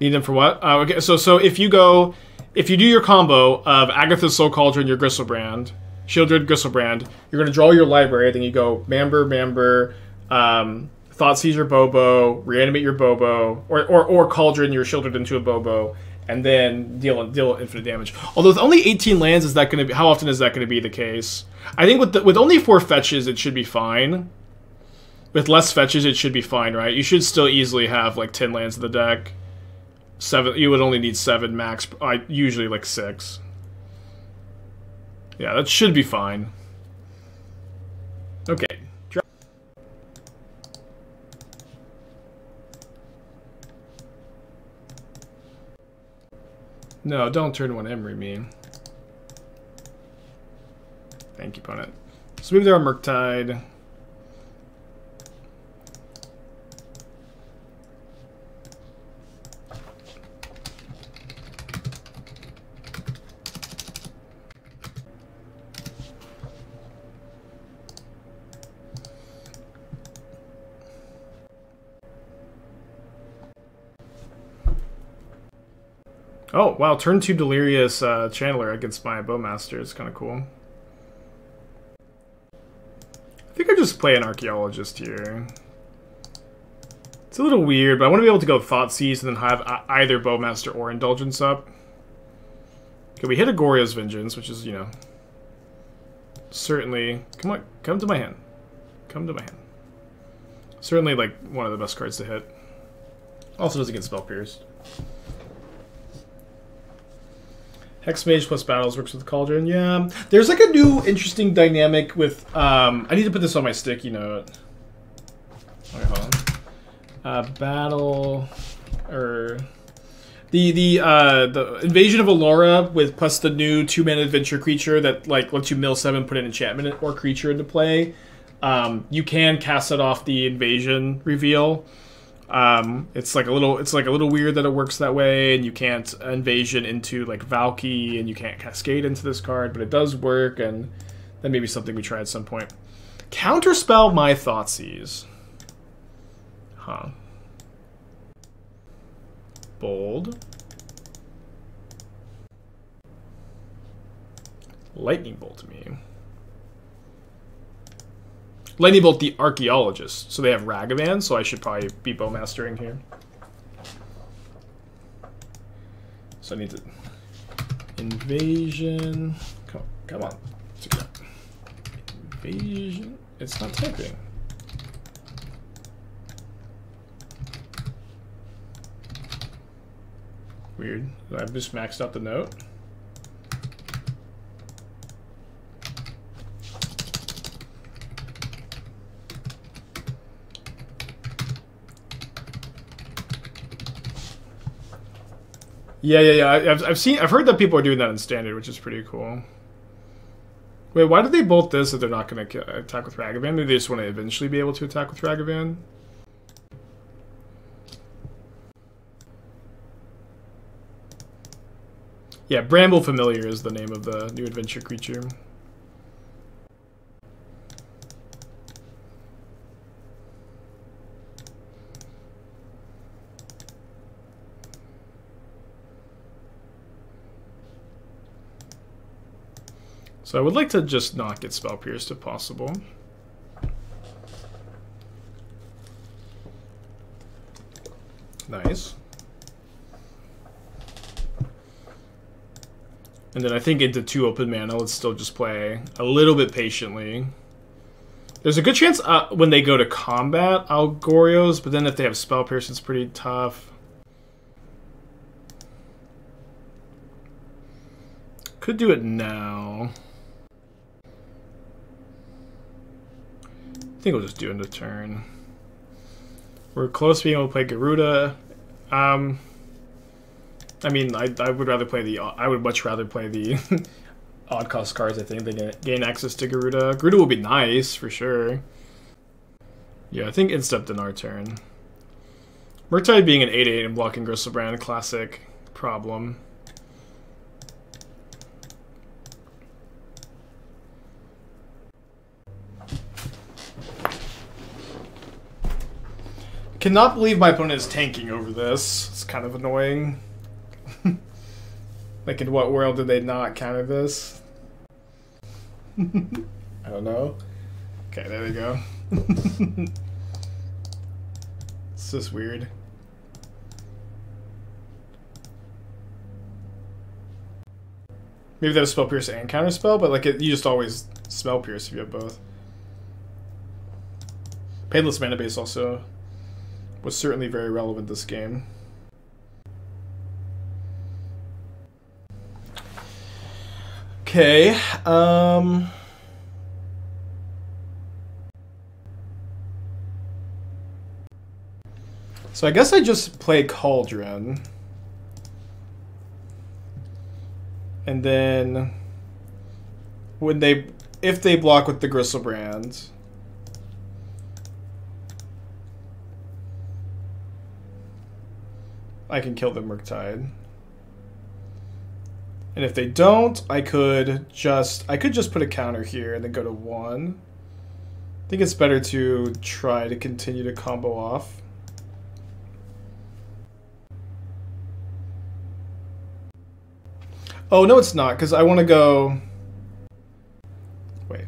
Need them for what? Okay, so if you do your combo of Agatha's Soul Cauldron, your Griselbrand, Sheoldred Griselbrand, you're gonna draw your library. Then you go Mamber, Thoughtseize your Bobo, reanimate your Bobo, or Cauldron your Sheoldred into a Bobo, and then deal infinite damage. Although with only 18 lands, is that gonna be, how often is that gonna be the case? I think with only 4 fetches, it should be fine. With less fetches, it should be fine, right? You should still easily have like 10 lands in the deck. 7, you would only need 7 max. Usually like 6. Yeah, that should be fine. Okay. No, don't turn 1 Emery me. Thank you, opponent. So maybe they're on Murktide. Oh, wow, turn 2 Delirious Channeler against my Bowmaster is kind of cool. I think I just play an Archaeologist here. It's a little weird, but I want to be able to go Thoughtseize and then have either Bowmaster or Indulgence up. Okay, we hit a Goryo's Vengeance, which is, you know, certainly... Come on, come to my hand. Come to my hand. Certainly, like, one of the best cards to hit. Also doesn't get Spell Pierced. Hexmage plus battles works with Cauldron. Yeah, there's like a new interesting dynamic with. I need to put this on my sticky note. Okay, hold on. Battle, or the Invasion of Allura with plus the new 2-mana adventure creature that like lets you mill 7, put an enchantment or creature into play. You can cast it off the invasion reveal. It's like a little weird that it works that way, and you can't invasion into like Valky, and you can't cascade into this card, but it does work, and that may be something we try at some point. Counterspell my Thoughtseize. Huh. Bold. Lightning Bolt me. Lightning Bolt the Archaeologist. So they have Ragavan, so I should probably be Bowmastering here. So I need to... Invasion... Come on. Invasion... It's not typing. Weird. I've just maxed out the note. Yeah. I've heard that people are doing that in Standard, which is pretty cool. Wait, why did they bolt this if they're not going to attack with Ragavan? Maybe they just want to eventually be able to attack with Ragavan? Yeah, Bramble Familiar is the name of the new adventure creature. So I would like to just not get Spell Pierced if possible. Nice. And then I think into 2 open mana, let's still just play a little bit patiently. There's a good chance when they go to combat, I'll Goryos, but then if they have Spell Pierce, it's pretty tough. Could do it now. I think we'll just do it in a turn. We're close to being able to play Garuda. I mean, I would rather play the. I would much rather play the odd cost cards. I think they gain access to Garuda. Garuda will be nice for sure. Yeah, I think instep in our turn. Murktide being an 8/8 and blocking Griselbrand, classic problem. Cannot believe my opponent is tanking over this. It's kind of annoying. Like, in what world did they not counter this? I don't know. Okay, there we go. It's just weird. Maybe there's Spell Pierce and Counter Spell, but like you just always Spell Pierce if you have both. Painless Mana Base also was certainly very relevant this game. Okay, so I guess I just play Cauldron. And then if they block with the Griselbrand, I can kill the Murktide. And if they don't, I could just put a counter here and then go to 1. I think it's better to try to continue to combo off. Oh, no, it's not, because I want to go... Wait.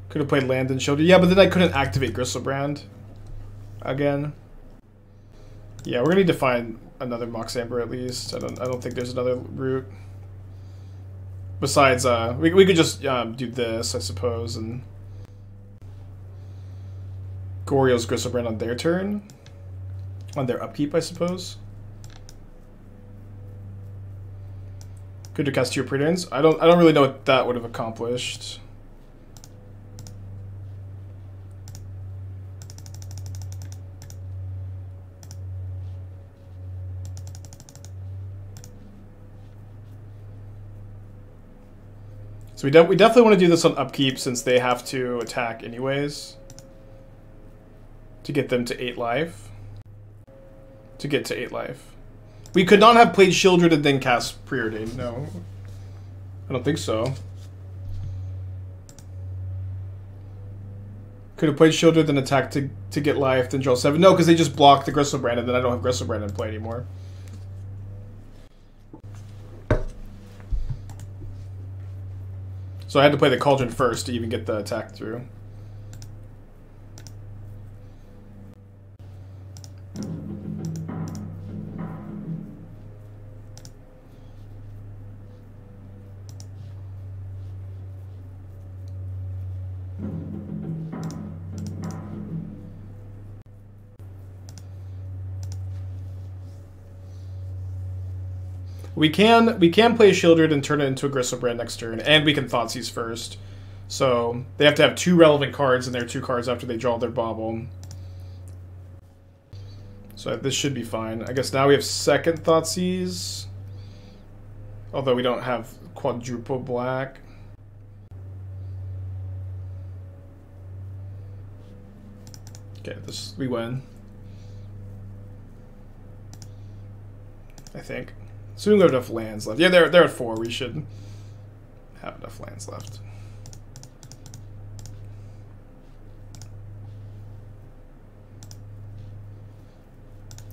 Could have played Land and Sheoldred. Yeah, but then I couldn't activate Griselbrand again. Yeah, we're going to need to find another Mox Amber at least. I don't think there's another route. Besides, we could just do this, I suppose, and... Goryo's Griselbrand on their turn. On their upkeep, I suppose. Could have cast 2 Preordains. I don't really know what that would have accomplished. So we definitely want to do this on upkeep since they have to attack anyways. To get them to 8 life. To get to 8 life. We could not have played Sheoldred and then cast Preordain. No. I don't think so. Could have played Sheoldred then attack to get life, then draw 7. No, because they just blocked the Griselbrand and then I don't have Griselbrand in play anymore. So I had to play the Cauldron first to even get the attack through. We can play Sheoldred and turn it into a Griselbrand next turn, and we can Thoughtseize first. So they have to have 2 relevant cards in their 2 cards after they draw their bauble. So this should be fine. I guess now we have second Thoughtseize. Although we don't have quadruple black. Okay, we win. I think. Assuming we have enough lands left. Yeah, they're at 4. We should have enough lands left.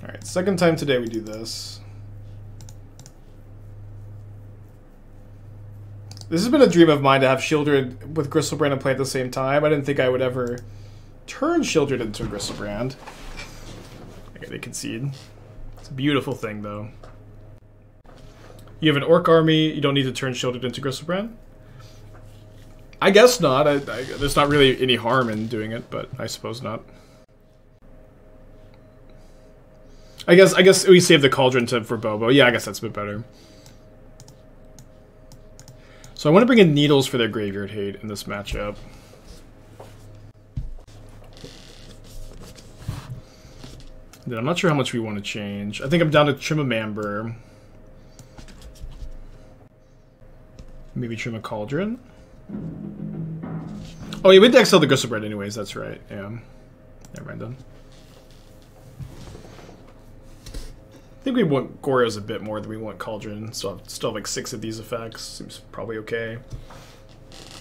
Alright, second time today we do this. This has been a dream of mine to have Sheoldred with Griselbrand and play at the same time. I didn't think I would ever turn Sheoldred into a Griselbrand. Okay, they concede. It's a beautiful thing, though. You have an Orc army, you don't need to turn Sheoldred into Griselbrand? I guess not. There's not really any harm in doing it, but I suppose not. I guess we save the Cauldron for Bobo. Yeah, I guess that's a bit better. So I want to bring in Needles for their Graveyard Hate in this matchup. Then I'm not sure how much we want to change. I think I'm down to trim a Amber. Maybe trim a Cauldron. Oh yeah, we had to exile the Griselbrand anyways, that's right. Yeah. Never mind then. I think we want Goryo's a bit more than we want Cauldron. Still have like 6 of these effects. Seems probably okay.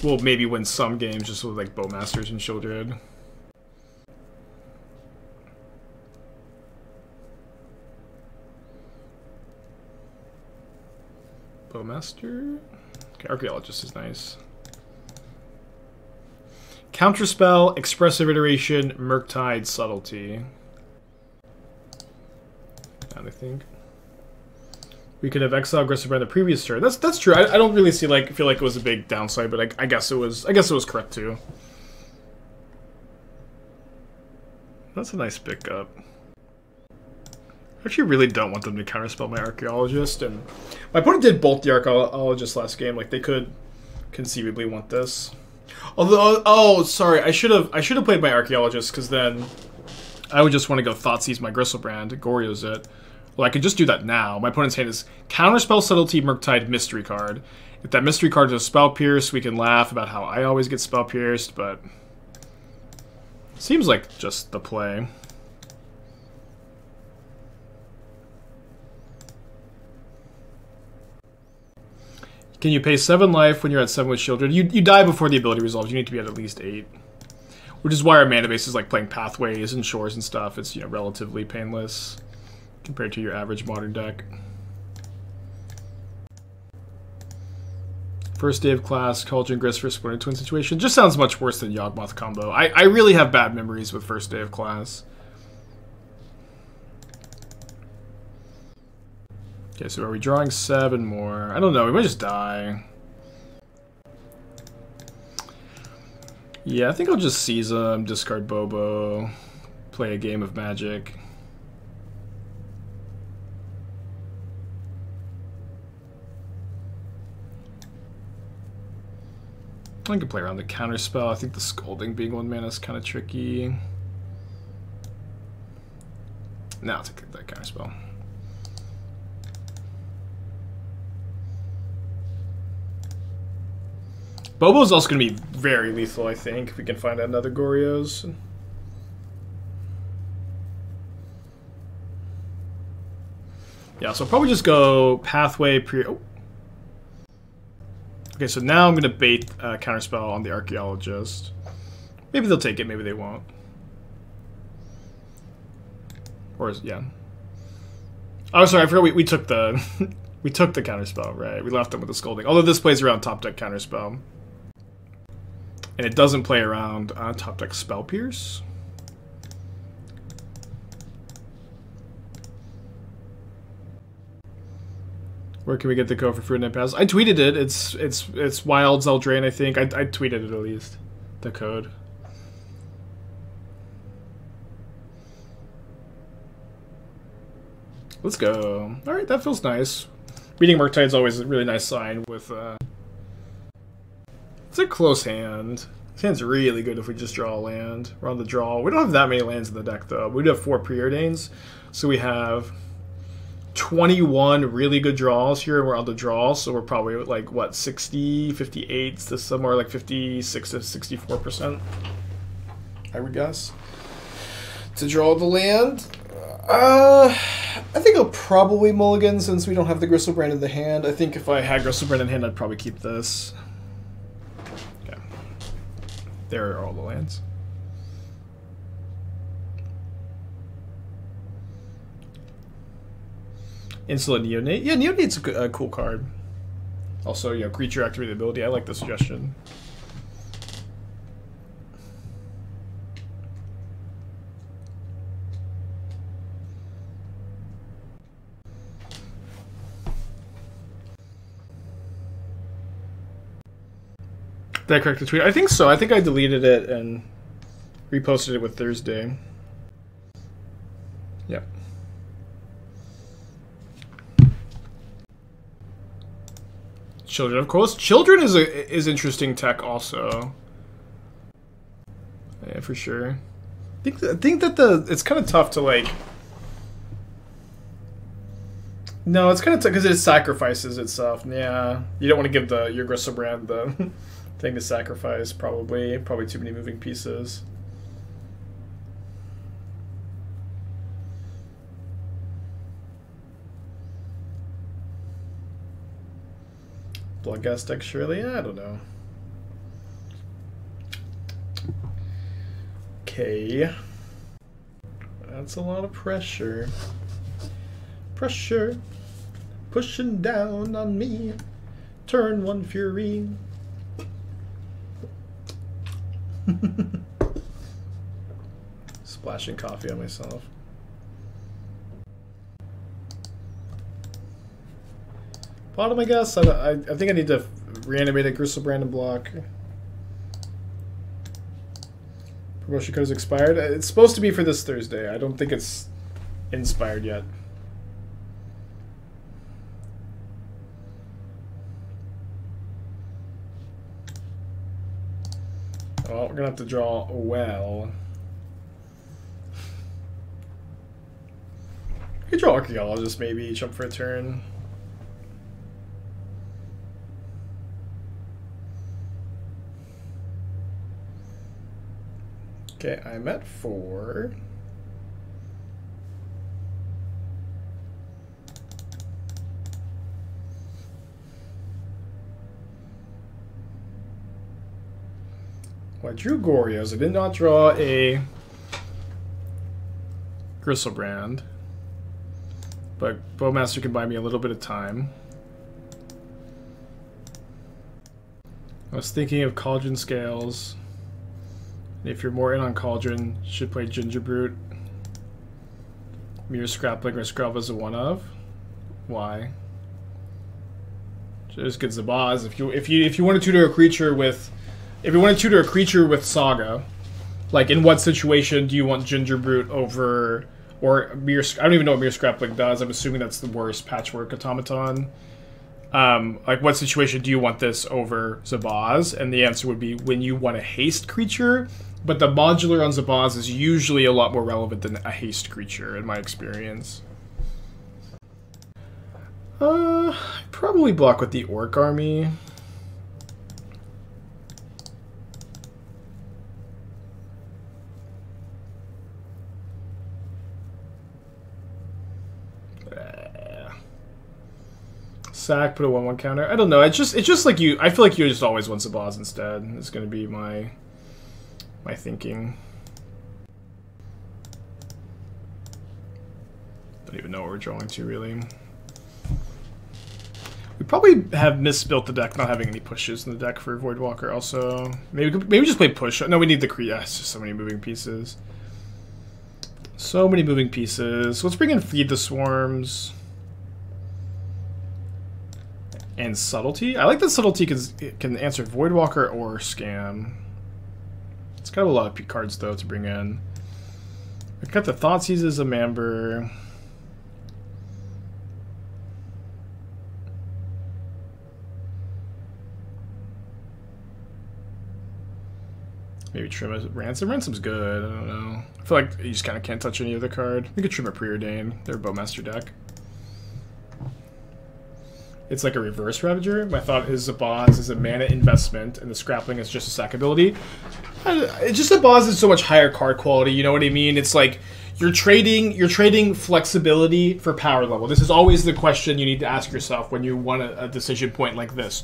we'll maybe win some games just with like Bowmasters and Sheoldred. Bowmaster? Okay, Archaeologist is nice. Counterspell, Expressive Iteration, Murktide, Subtlety. And I think we could have exiled Griselbrand the previous turn. That's true. I don't really feel like it was a big downside, but I guess it was. I guess it was correct too. That's a nice pickup. I actually really don't want them to counterspell my Archaeologist, and my opponent did both the Archaeologist last game. Like they could conceivably want this. Although, oh, sorry, I should have played my Archaeologist because then I would just want to go Thoughtseize my Griselbrand, Goryo's it. Well, I could just do that now. My opponent's hand is Counterspell, Subtlety, Murktide, Mystery card. If that Mystery card is a Spell Pierce, we can laugh about how I always get Spell Pierced, but seems like just the play. Can you pay 7 life when you're at 7 with Sheoldred? You die before the ability resolves. You need to be at least 8. Which is why our mana base is like playing Pathways and Shores and stuff. It's, you know, relatively painless compared to your average modern deck. First day of class, Cauldron, Gris for Splinter Twin situation. Just sounds much worse than Yawgmoth combo. I really have bad memories with first day of class. Okay, so are we drawing 7 more? I don't know, we might just die. Yeah, I think I'll just seize them, discard Bobo, play a game of Magic. I can play around the counterspell. I think the Scolding being 1 mana is kind of tricky. No, I'll take that counterspell. Bobo's also going to be very lethal, I think, if we can find another Goryos. Yeah, so I'll probably just go Pathway, oh. Okay, so now I'm going to bait Counterspell on the Archaeologist. Maybe they'll take it, maybe they won't. Or, yeah. Oh, sorry, I forgot we took the... we took the Counterspell, right? We left them with the Scolding. Although this plays around top deck Counterspell. And it doesn't play around top deck Spell Pierce. Where can we get the code for Preordain Pass? I tweeted it. It's Wild Zeldrain, I think. I tweeted it at least. The code. Let's go. All right, that feels nice. Beating Murktide is always a really nice sign with. It's a close hand. This hand's really good if we just draw a land. We're on the draw. We don't have that many lands in the deck though. We do have 4 Preordains, so we have 21 really good draws here, and we're on the draw, so we're probably at like, what, 60, 58 to somewhere like 56 to 64%, I would guess, to draw the land. I think I'll probably mulligan since we don't have the Griselbrand in the hand. I think if I had Griselbrand in hand, I'd probably keep this. Okay. There are all the lands. Insolent Neonate. Yeah, Neonate's a cool card. Also, you know, creature activated ability. I like the suggestion. Did I correct the tweet? I think so. I think I deleted it and reposted it with Thursday. Yep. Children, of course. Children is interesting tech also. Yeah, for sure. I think that it's kind of tough to like. No, it's kind of tough because it sacrifices itself. Yeah, you don't want to give your Griselbrand the thing to sacrifice. Probably too many moving pieces. Bloodghast deck, surely? Yeah, I don't know. Okay. That's a lot of pressure. Pressure. Pushing down on me. Turn 1 Fury. Splashing coffee on myself. Bottom, I guess. I think I need to reanimate a Griselbrand and block. Promotion code is expired. It's supposed to be for this Thursday. I don't think it's inspired yet. Well, we're gonna have to draw well. I could draw Archaeologist maybe, jump for a turn. Okay, I'm at 4. Well, I drew Goryos. I did not draw a Griselbrand, but Bowmaster can buy me a little bit of time. I was thinking of Cauldron Scales. If you're more in on Cauldron, you should play Gingerbrute. Mere Scrapling or Scrub as a one of. Why? Just gets the boss. If you want to tutor a creature with, Saga, like in what situation do you want Gingerbrute over or Mere? I don't even know what Mere Scrapling does. I'm assuming that's the worst Patchwork Automaton. Like what situation do you want this over Zabaz? And the answer would be when you want a haste creature. But the modular on Zabaz is usually a lot more relevant than a haste creature, in my experience. Probably block with the Orc Army. Sack, put a 1/1 counter. I don't know. It's just like you. I feel like you just always want Zabaz instead. It's going to be my thinking. Don't even know what we're drawing to, really. We probably have misbuilt the deck, not having any pushes in the deck for Voidwalker. Also, maybe just play push. No, we need the create. Yeah, it's just so many moving pieces. So many moving pieces. Let's bring in Feed the Swarms and Subtlety. I like that Subtlety can answer Voidwalker or Scam. It's kind of a lot of cards, though, to bring in. We've got the Thoughtseize as a Amber. Maybe trim a Ransom. Ransom's good. I don't know. I feel like you just kind of can't touch any other card. We could trim a Preordain. They're a Bowmaster deck. It's like a reverse Ravager. My thought is Zabaz is a mana investment, and the Scrapling is just a sack ability. It's just Zabaz is so much higher card quality. You know what I mean? It's like you're trading flexibility for power level. This is always the question you need to ask yourself when you want a decision point like this.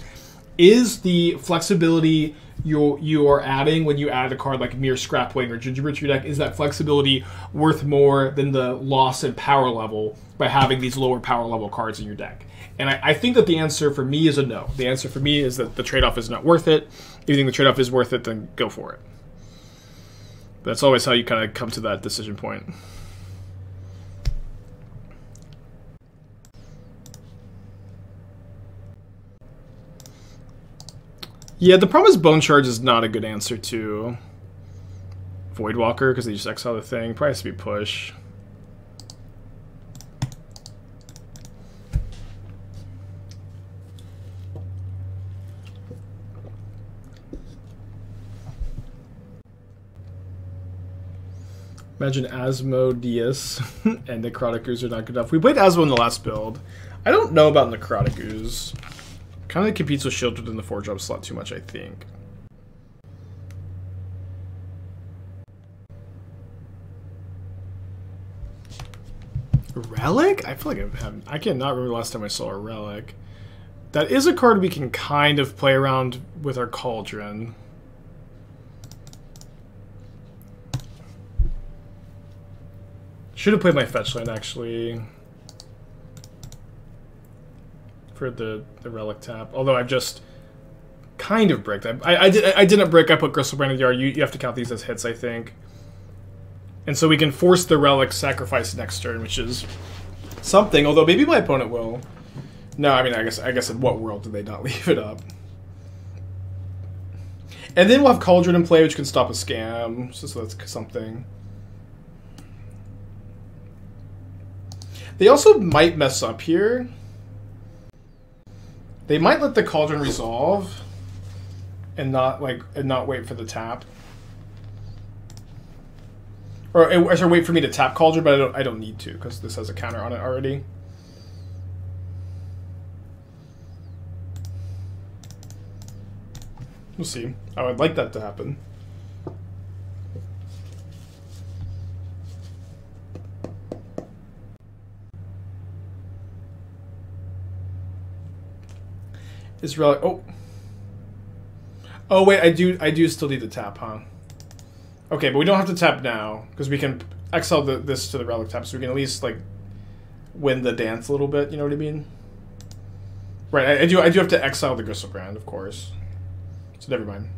Is the flexibility you are adding when you add a card like Mere Scrapling or Gingerbrute to your deck, is that flexibility worth more than the loss in power level by having these lower power level cards in your deck? And I think that the answer for me is a no. The answer for me is that the trade-off is not worth it. If you think the trade-off is worth it, then go for it. That's always how you kind of come to that decision point. Yeah, the problem is Bone Charge is not a good answer to Voidwalker because they just exile the thing. Probably has to be push. Imagine Asmodeus and Necrotic Ooze are not good enough. We played Asmo in the last build. I don't know about Necrotic Ooze. Kind of competes with Sheoldred in the 4-drop slot too much, I think. Relic? I feel like I cannot remember the last time I saw a Relic. That is a card we can kind of play around with our Cauldron. Should have played my fetch land actually for the relic tap. Although I've just kind of bricked. I didn't brick. I put Griselbrand in the yard. You have to count these as hits, I think. And so we can force the relic sacrifice next turn, which is something. Although maybe my opponent will. No, I mean I guess in what world did they not leave it up? And then we'll have Cauldron in play, which can stop a scam. So that's something. They also might mess up here. They might let the Cauldron resolve and not wait for the tap. Or sorry, wait for me to tap Cauldron, but I don't need to because this has a counter on it already. We'll see. I would like that to happen. Is relic? Oh wait, I do still need to tap, huh? Okay, but we don't have to tap now because we can exile this to the relic tap, so we can at least like win the dance a little bit. You know what I mean? Right. I do have to exile the Griselbrand, of course. So never mind.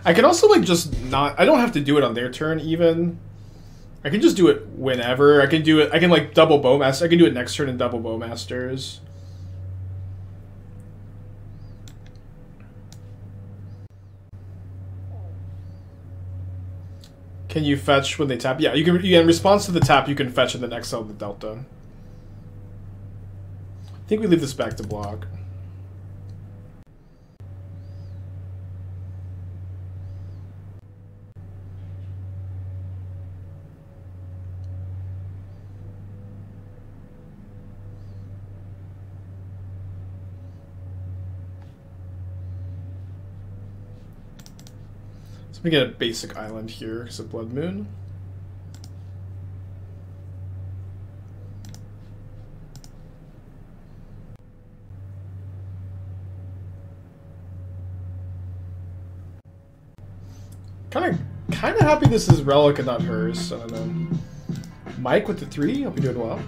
I can also like just not. I don't have to do it on their turn even. I can just do it whenever. I can do it. I can like double Bowmaster. I can do it next turn and double Bowmasters. Can you fetch when they tap? Yeah, you can. In response to the tap, you can fetch and then exile the Delta. I think we leave this back to block. We get a basic island here because of Blood Moon. Kind of happy this is Relic and not hers. I don't know. Mike with the 3. Hope you're doing well.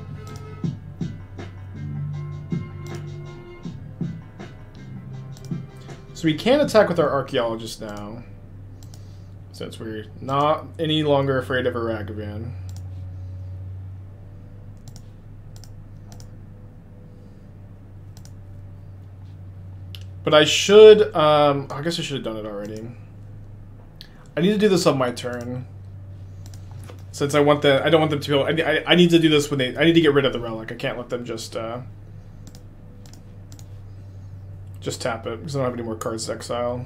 So we can attack with our Archaeologist now. Since we're not any longer afraid of a Ragavan. But I should, I guess I should have done it already. I need to do this on my turn. Since I don't want them to be able, I need to do this when I need to get rid of the relic. I can't let them just tap it, because I don't have any more cards to exile.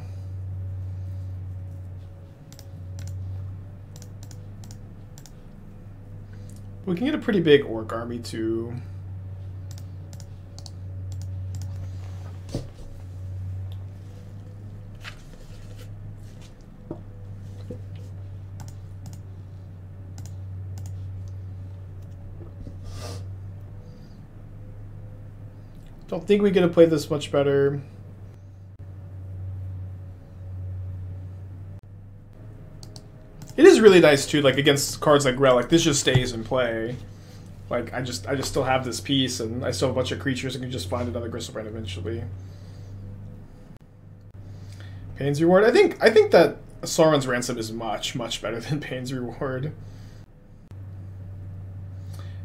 We can get a pretty big orc army too. Don't think we could have played this much better. It is really nice too, like against cards like Relic, this just stays in play. Like I just still have this piece and I still have a bunch of creatures and can just find another Griselbrand eventually. Pain's Reward. I think that Sauron's Ransom is much better than Pain's Reward.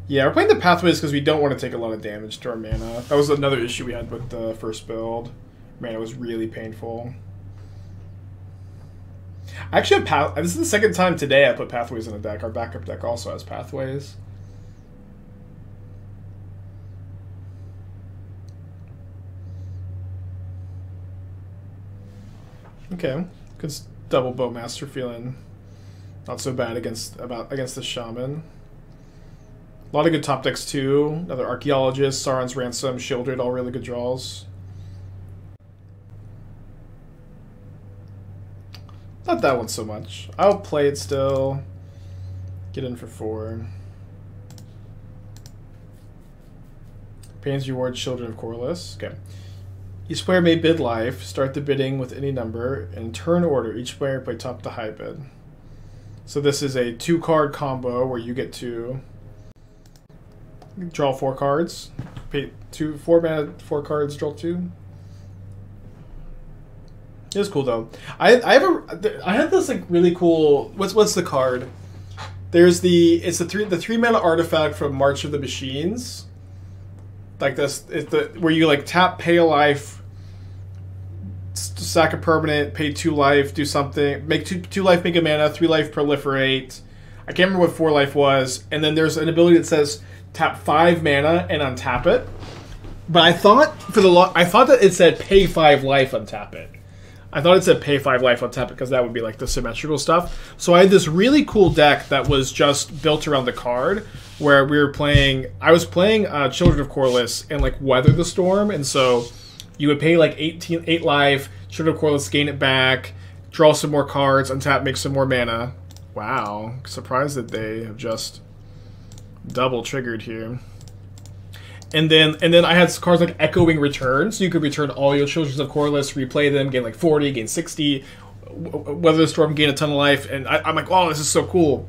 Yeah, we're playing the Pathways because we don't want to take a lot of damage to our mana. That was another issue we had with the first build. Mana was really painful. I actually have this is the second time today I put Pathways in a deck. Our backup deck also has Pathways. Okay, good double Bowmaster, feeling not so bad against the Shaman. A lot of good top decks too. Another Archaeologist, Sauron's Ransom, Sheoldred, all really good draws. Not that one so much. I'll play it still. Get in for 4. Pain's Reward, Children of Corliss. Okay. Each player may bid life. Start the bidding with any number. In turn order, each player play top to high bid. So this is a 2-card combo where you get to draw 4 cards. Pay 4 mana, 4 cards, draw 2. It's cool though. I had this like really cool. What's the card? It's the 3 mana artifact from March of the Machines. Like this, it's where you like tap, pay a life, sack a permanent, pay 2 life, do something, make 2 life, make a mana, 3 life, proliferate. I can't remember what 4 life was, and then there's an ability that says tap 5 mana and untap it. But I thought that it said pay 5 life, untap it. I thought it said pay 5 life, untap it because that would be like the symmetrical stuff. So I had this really cool deck that was just built around the card. Where we were playing, I was playing Children of Corliss and like Weather the Storm, and so you would pay like 8 life, Children of Corliss, gain it back, draw some more cards, untap, make some more mana. Wow, surprised that they have just double triggered here. And then I had cards like Echoing Return, so you could return all your Children of Corliss, replay them, gain like 40, gain 60, Weather the Storm, gain a ton of life, and I'm like, oh, this is so cool.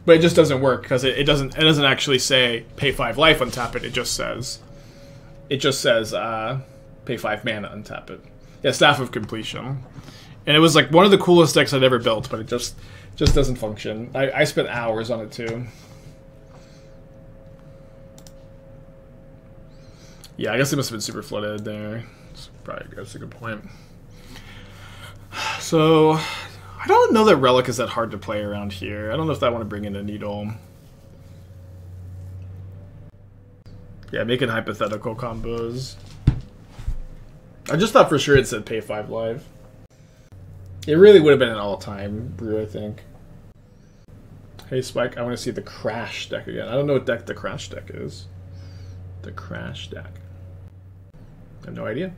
But it just doesn't work because it doesn't actually say pay 5 life, untap it. It just says pay 5 mana, untap it. Yeah, Staff of Completion. And it was like one of the coolest decks I'd ever built, but it just doesn't function. I spent hours on it too. Yeah, I guess it must have been super flooded there. That's a good point. So I don't know that Relic is that hard to play around here. I don't know if I want to bring in a Needle. Yeah, making hypothetical combos. I just thought for sure it said pay 5 life. It really would have been an all-time brew, I think. Hey Spike, I want to see the Crash deck again. I don't know what deck the Crash deck is. The Crash deck. I have no idea.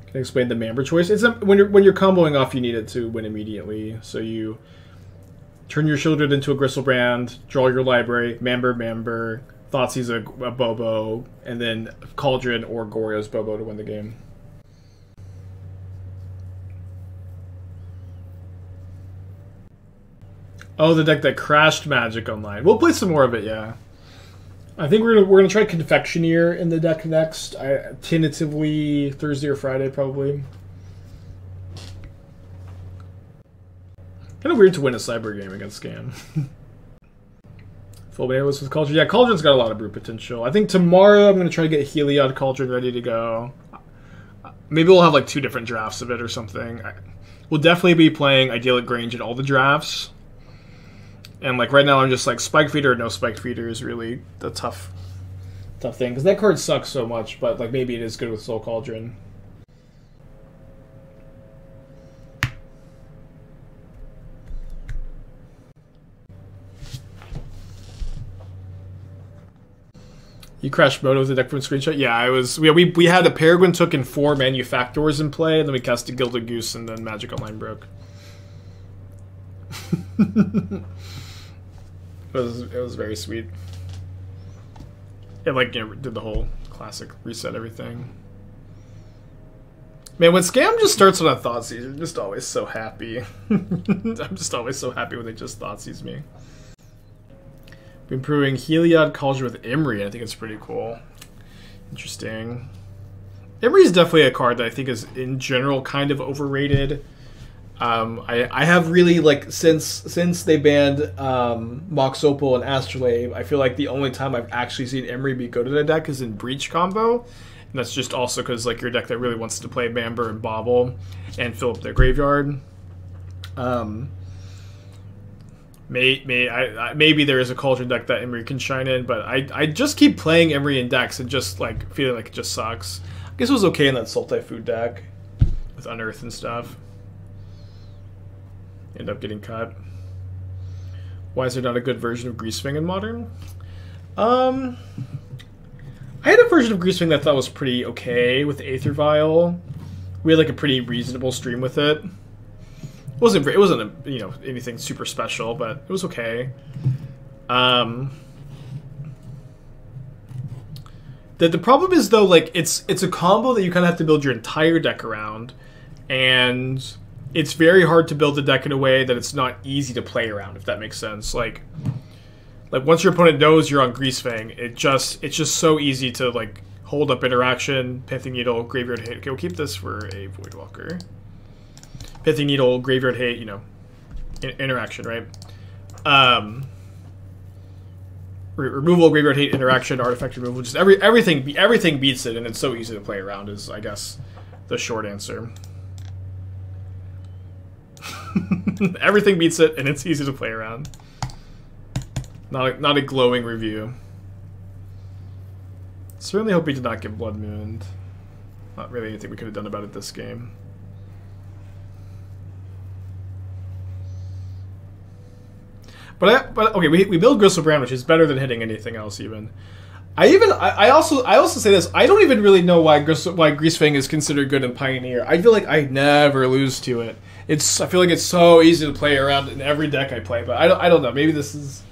Can I explain the Mamber choice? It's when you're comboing off, you need it to win immediately. So you turn your Sheoldred into a Griselbrand, draw your library, Mamber, Thoughtseize a Bobo, and then Cauldron or Goryo's Bobo to win the game. Oh, the deck that crashed Magic Online. We'll play some more of it, yeah. I think we're gonna try Confectioneer in the deck next. Tentatively Thursday or Friday, probably. Kind of weird to win a cyber game against Scan. Full bannerless with Cauldron. Yeah, Cauldron's got a lot of brew potential. I think tomorrow I'm gonna try to get Heliod Cauldron ready to go. Maybe we'll have like 2 different drafts of it or something. We'll definitely be playing Idyllic Grange in all the drafts. And like right now, I'm just like Spike Feeder or no Spike Feeder is really the tough thing because that card sucks so much. But like maybe it is good with Soul Cauldron. You crashed Moto with the deck from Screenshot. Yeah, I was. We had a Peregrine Took and 4 Manufactors in play, and then we cast a Gilded Goose, and then Magic Online broke. It was very sweet. It like did the whole classic reset everything. Man, when Scam just starts on a Thoughtseize, I'm just always so happy. I'm just always so happy when they just Thoughtseize me. Been improving Heliod Cauldron with Emery, and I think it's pretty cool. Interesting. Emery is definitely a card that I think is in general kind of overrated. I have really, like, since they banned Mox Opal and Astrolabe, I feel like the only time I've actually seen Emery be good at a deck is in Breach combo. And that's just also because, like, your deck that really wants to play Mamber and Bauble and fill up their graveyard. Maybe there is a Cauldron deck that Emery can shine in, but I just keep playing Emery in decks and just, like, feeling like it just sucks. I guess it was okay in that Soul Typhoon deck with Unearth and stuff. End up getting cut. Why is there not a good version of Greasefang in Modern? I had a version of Greasefang that I thought was pretty okay with Aether Vial. We had like a pretty reasonable stream with it. It wasn't you know, anything super special, but it was okay. The problem is though, like it's a combo that you kind of have to build your entire deck around, and it's very hard to build the deck in a way that it's not easy to play around. If that makes sense, like once your opponent knows you're on Greasefang, it's just so easy to like hold up interaction, Pithing Needle, Graveyard Hate. Okay, we'll keep this for a Voidwalker. Pithing Needle, Graveyard Hate, you know, interaction, right? Removal, Graveyard Hate, interaction, artifact removal, just everything beats it, and it's so easy to play around is, I guess, the short answer. Everything beats it, and it's easy to play around. Not a glowing review. Certainly hope we did not get Blood Mooned. Not really anything we could have done about it this game. But okay, we build Griselbrand, which is better than hitting anything else. Even I also say this. I don't even really know why Greasefang is considered good in Pioneer. I feel like I never lose to it. I feel like it's so easy to play around in every deck I play. But I don't know. Maybe this is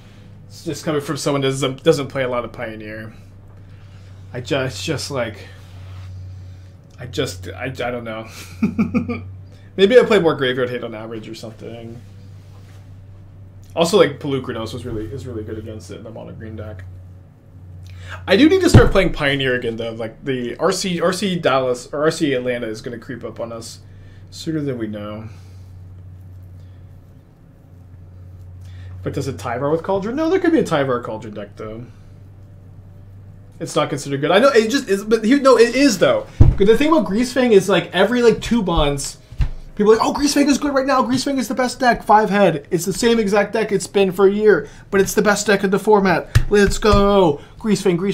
just coming from someone that doesn't play a lot of Pioneer. I don't know. Maybe I play more Graveyard Hate on average or something. Also, like, Polluted is really good against it in the mono green deck. I do need to start playing Pioneer again, though. Like, the RC Dallas, or RC Atlanta is going to creep up on us sooner than we know. But does it Tyvar with Cauldron? No, there could be a Tyvar Cauldron deck, though. It's not considered good. I know, it just is, but no, it is, though. Because the thing about Greasefang is, like, every, like, 2 months... People are like, oh, Greasefang is good right now. Greasefang is the best deck. 5-head. It's the same exact deck it's been for a year, but it's the best deck in the format. Let's go. Greasefang. I'm going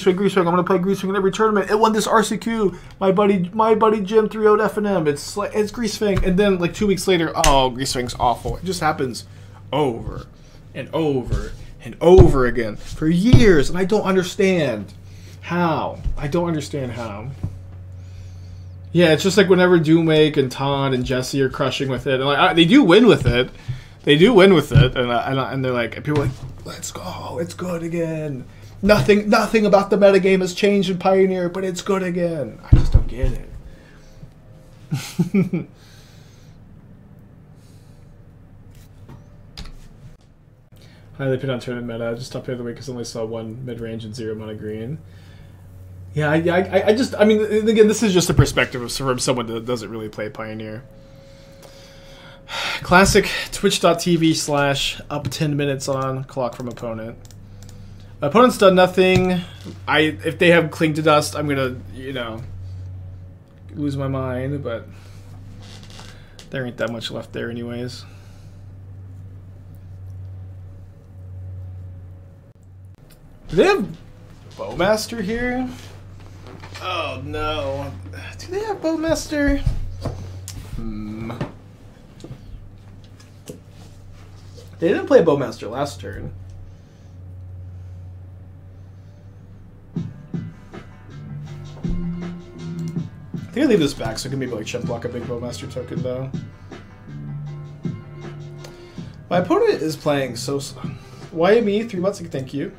to play Greasefang in every tournament. It won this RCQ. My buddy Jim 3-0'd FNM. It's Greasefang. And then, like, 2 weeks later, oh, Greasefang's awful. It just happens over and over and over again for years, and I don't understand how. Yeah, it's just like whenever Doomwake and Todd and Jesse are crushing with it, and like they do win with it, and they're like, people are like, let's go, it's good again. Nothing about the metagame has changed in Pioneer, but it's good again. I just don't get it. Highly put on tournament meta. Just top play of the week because I only saw 1 mid range and 0 mono green. Yeah, I mean, again, this is just a perspective from someone that doesn't really play Pioneer. Classic twitch.tv/ up 10 minutes on clock from opponent. My opponent's done nothing. If they have Cling to Dust, I'm gonna, you know, lose my mind, but there ain't that much left there anyways. Do they have Bowmaster here? Oh no. Do they have Bowmaster? They didn't play Bowmaster last turn. I think I leave this back so I can maybe like chip block a big Bowmaster token though. My opponent is playing so slow. Why me? 3 months? Thank you.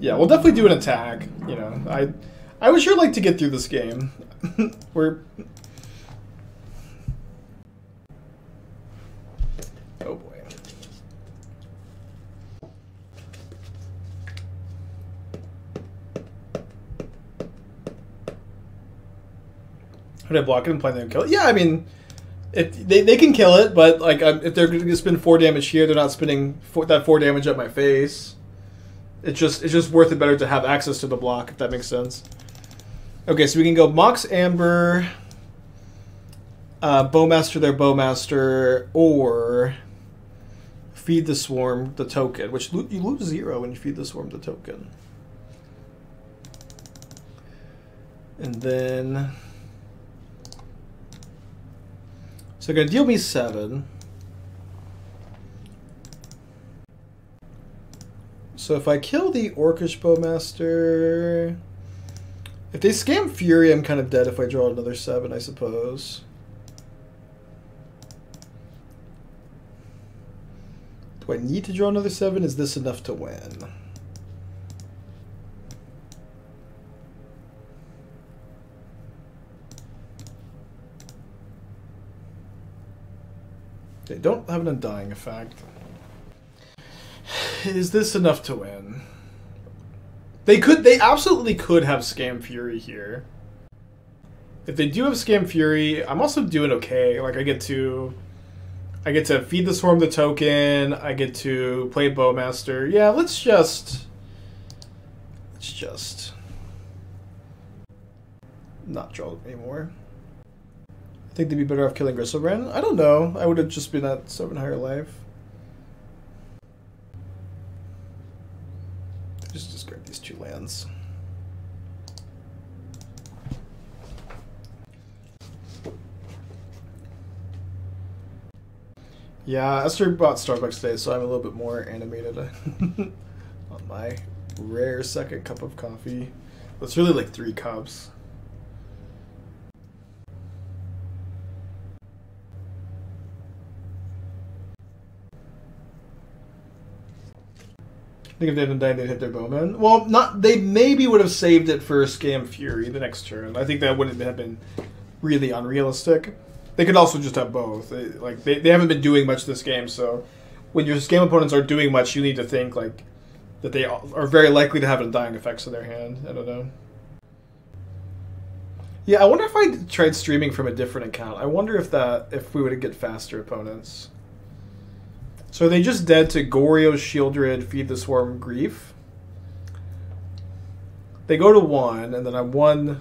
Yeah, we'll definitely do an attack. You know, I would sure like to get through this game. We're... Oh boy. Would I block it and plan them to kill it? Yeah, I mean, they can kill it, but like if they're going to spend 4 damage here, they're not spending that 4 damage at my face. It's just worth it better to have access to the block, if that makes sense. Okay, so we can go Mox Amber, Bowmaster their Bowmaster, or Feed the Swarm the token, which you lose 0 when you Feed the Swarm the token. And then... So they're going to deal me 7. So if I kill the Orcish Bowmaster... If they scam Fury, I'm kind of dead if I draw another 7, I suppose. Do I need to draw another 7? Is this enough to win? They don't have an undying effect. Is this enough to win? They absolutely could have Scam Fury here. If they do have Scam Fury, I'm also doing okay. Like I get to feed the Swarm the token, I get to play Bowmaster. Yeah, let's just not draw anymore. I think they'd be better off killing Griselbrand. I don't know. I would have just been at 7 higher life. Just discard these 2 lands. Yeah, Esther bought Starbucks today, so I'm a little bit more animated on my rare second cup of coffee. It's really like 3 cups. I think if they hadn't died, they'd hit their Bowman. Well, they maybe would have saved it for Scam Fury the next turn. I think that wouldn't have been really unrealistic. They could also just have both. They haven't been doing much this game, so when your Scam opponents aren't doing much, you need to think like that they are very likely to have undying effects in their hand. I don't know. Yeah, I wonder if I tried streaming from a different account. I wonder if we would get faster opponents. So are they just dead to Goryo, Sheoldred, Feed the Swarm, Grief? They go to 1, and then I'm one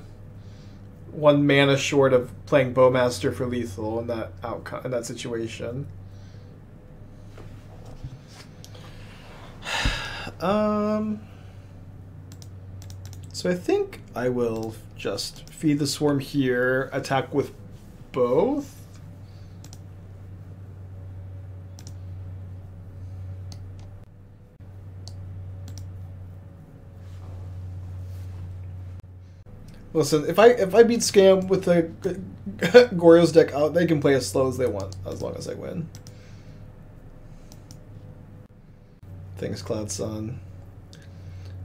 mana short of playing Bowmaster for lethal in that outcome, in that situation. So I think I will just Feed the Swarm here, attack with both. Listen, if I beat Scam with the Goryo's deck out, they can play as slow as they want, as long as I win. Thanks, Cloud Sun. I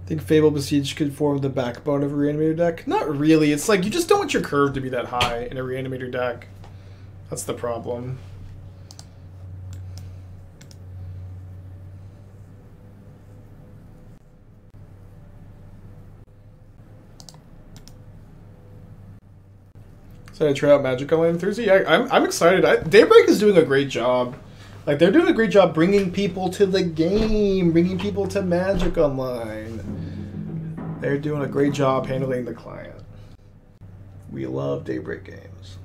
think Fable Besiege could form the backbone of a Reanimator deck. Not really. It's like you just don't want your curve to be that high in a Reanimator deck. That's the problem. So I try out Magic Online Thursday. Yeah, I'm excited. Daybreak is doing a great job. Like they're doing a great job bringing people to the game, bringing people to Magic Online. They're doing a great job handling the client. We love Daybreak games.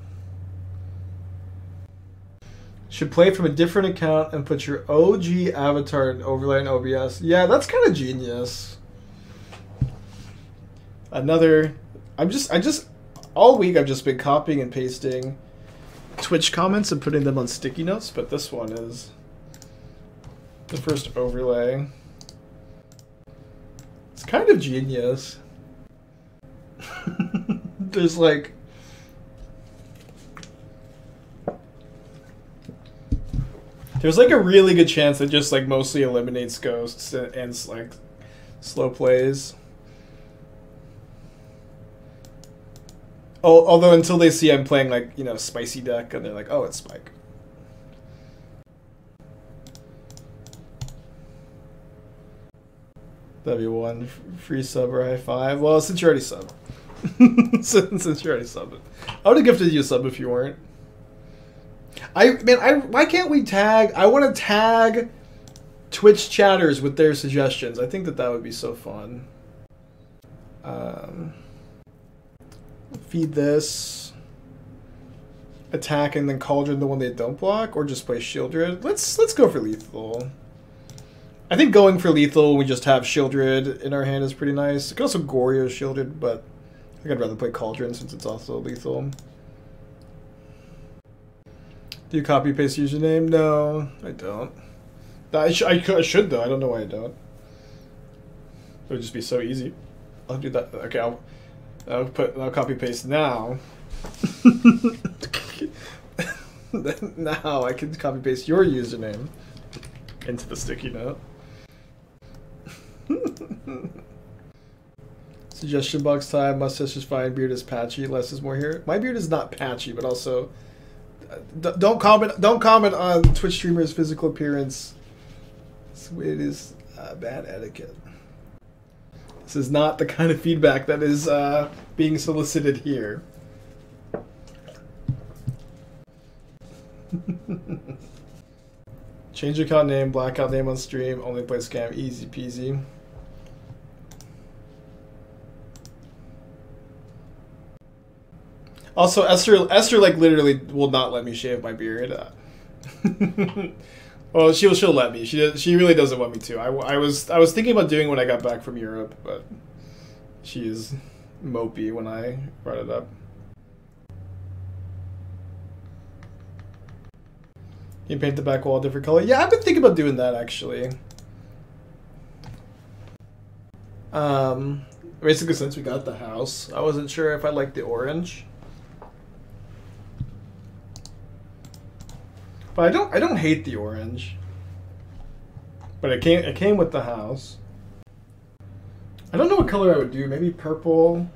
Should play from a different account and put your OG avatar and overlay in OBS. Yeah, that's kind of genius. All week I've just been copying and pasting Twitch comments and putting them on sticky notes, but this one is the first overlay. It's kind of genius. There's like... There's like a really good chance that just like mostly eliminates ghosts and like slow plays. Oh, although until they see I'm playing like, you know, spicy deck and they're like, oh, it's Spike. That'd be one free sub or high five. Well, since you already subbed. since you already subbed. I would have gifted you a sub if you weren't. Why can't we tag? I want to tag Twitch chatters with their suggestions. I think that would be so fun. Feed this. Attack and then Cauldron the one they don't block, or just play Sheoldred. Let's go for lethal. I think going for lethal when we just have Sheoldred in our hand is pretty nice. It could also Goryo Sheoldred, but I think I'd rather play Cauldron since it's also lethal. Do you copy paste username? No, I don't. I should though. I don't know why I don't. It would just be so easy. I'll do that. Okay, I'll copy paste now. Now I can copy paste your username into the sticky note. Suggestion box time. Mustache is fine. Beard is patchy. Less is more here. My beard is not patchy, but also Don't comment on Twitch streamers' physical appearance. It is bad etiquette. This is not the kind of feedback that is being solicited here. Change account name, blackout name on stream, only play scam, easy peasy. Also, Esther like literally will not let me shave my beard. Well, she'll let me. She really doesn't want me to. I was thinking about doing it when I got back from Europe, but she is mopey when I brought it up. You paint the back wall a different color. Yeah, I've been thinking about doing that actually. Basically since we got the house, I wasn't sure if I liked the orange. But I don't hate the orange. But it came with the house. I don't know what color I would do. Maybe purple.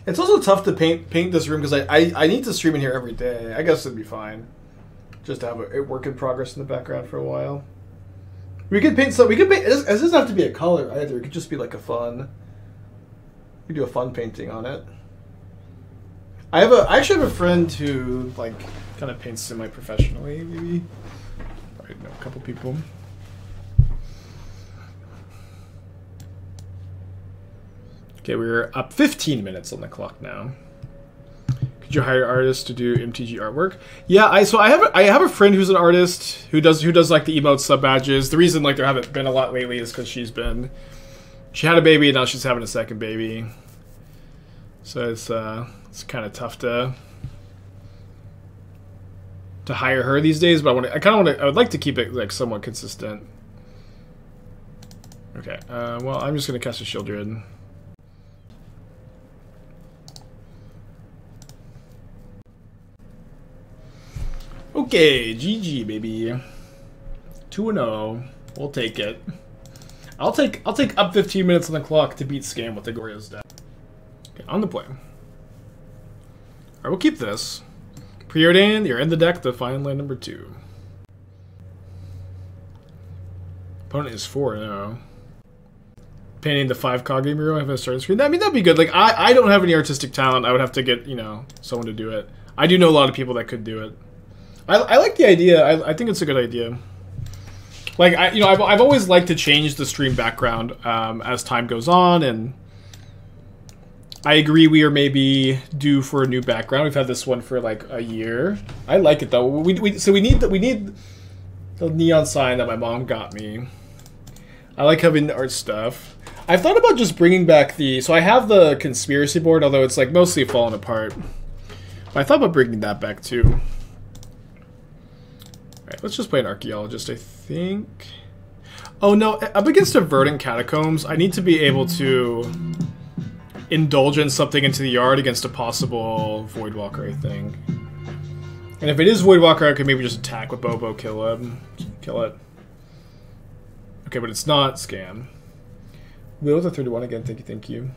It's also tough to paint this room because I need to stream in here every day. I guess it'd be fine. Just to have a work in progress in the background for a while. We could paint so we could paint. It doesn't have to be a color either. It could just be like a fun. We could do a fun painting on it. I actually have a friend who like kind of paints semi-professionally. Maybe I know a couple people. Okay, we're up 15 minutes on the clock now. Could you hire artists to do MTG artwork? Yeah, I have a friend who's an artist who does like the emote sub badges. The reason like there haven't been a lot lately is because she had a baby and now she's having a second baby. So it's kind of tough to hire her these days. But I would like to keep it like somewhat consistent. Okay, well I'm just gonna cast a Sheoldred. Okay, GG baby. 2-0. We'll take it. I'll take up 15 minutes on the clock to beat Scam with the Goryo's deck. Okay, on the play. Alright, we'll keep this. Preordain, you're in the deck to find land number 2. Opponent is 4 now. Painting the 5 cog game hero, I have a starting screen. I mean, that'd be good. Like, I don't have any artistic talent. I would have to get, you know, someone to do it. I do know a lot of people that could do it. I like the idea. I think it's a good idea. Like I've always liked to change the stream background as time goes on, and I agree we are maybe due for a new background. We've had this one for like a year. I like it though. We need the neon sign that my mom got me. I like having the art stuff. I've thought about just bringing back so I have the conspiracy board, although it's like mostly fallen apart. But I thought about bringing that back too. Alright, let's just play an Archaeologist, I think. Oh no, up against a Verdant Catacombs, I need to be able to indulgence something into the yard against a possible Voidwalker, I think. And if it is Voidwalker, I could maybe just attack with Bobo, kill it. Okay, but it's not Scam. Will with a 31 again, thank you.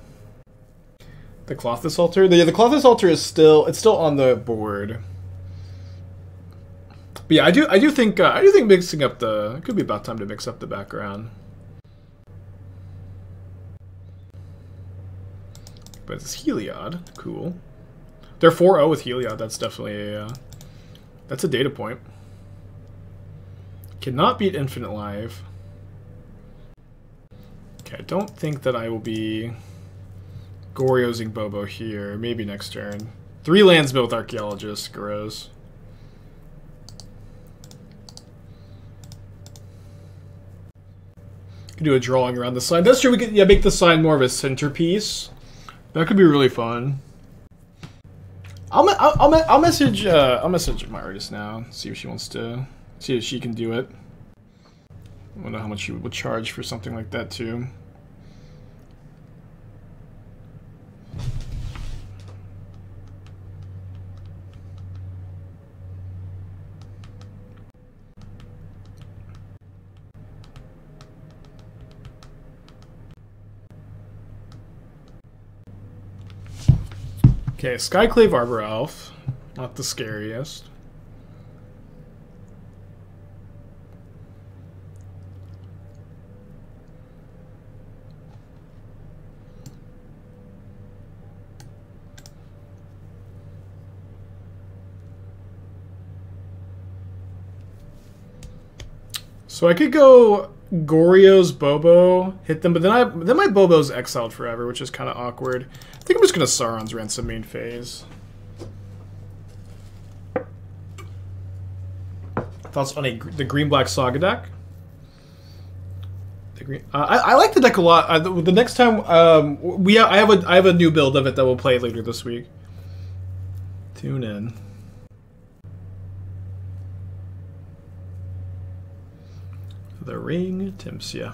The Clothless Altar? Yeah, the Clothless Altar is still on the board. But yeah, I do think mixing up it could be about time to mix up the background. But it's Heliod, cool. They're 4-0 with Heliod. That's definitely that's a data point. Cannot beat Infinite Life. Okay, I don't think that I will be Goryozing Bobo here. Maybe next turn. 3 lands built Archaeologist, gross. Could do a drawing around the sign. That's true. We could make the sign more of a centerpiece. That could be really fun. I'll message my artist now. See if she wants to. See if she can do it. I wonder how much she would charge for something like that too. Okay, Skyclave Arbor Elf. Not the scariest. So I could go Goryo's Bobo, hit them, but then my Bobo's exiled forever, which is kind of awkward. I think I'm just gonna Sauron's Ransom main phase. Thoughts on the green-black Saga deck? The green, I like the deck a lot. The next time I have a new build of it that we'll play later this week. Tune in. The ring tempts ya.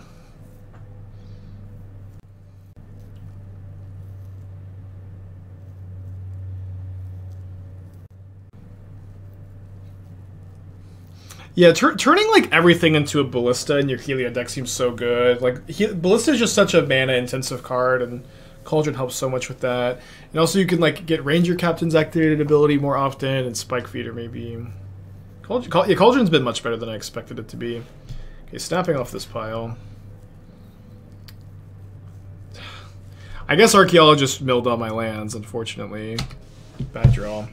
Yeah, turning like everything into a Ballista in your Helia deck seems so good. Like Ballista is just such a mana-intensive card, and Cauldron helps so much with that. And also you can like get Ranger Captain's activated ability more often, and Spike Feeder maybe. Cauldron's been much better than I expected it to be. Okay, snapping off this pile. I guess Archaeologist milled all my lands, unfortunately. Bad draw.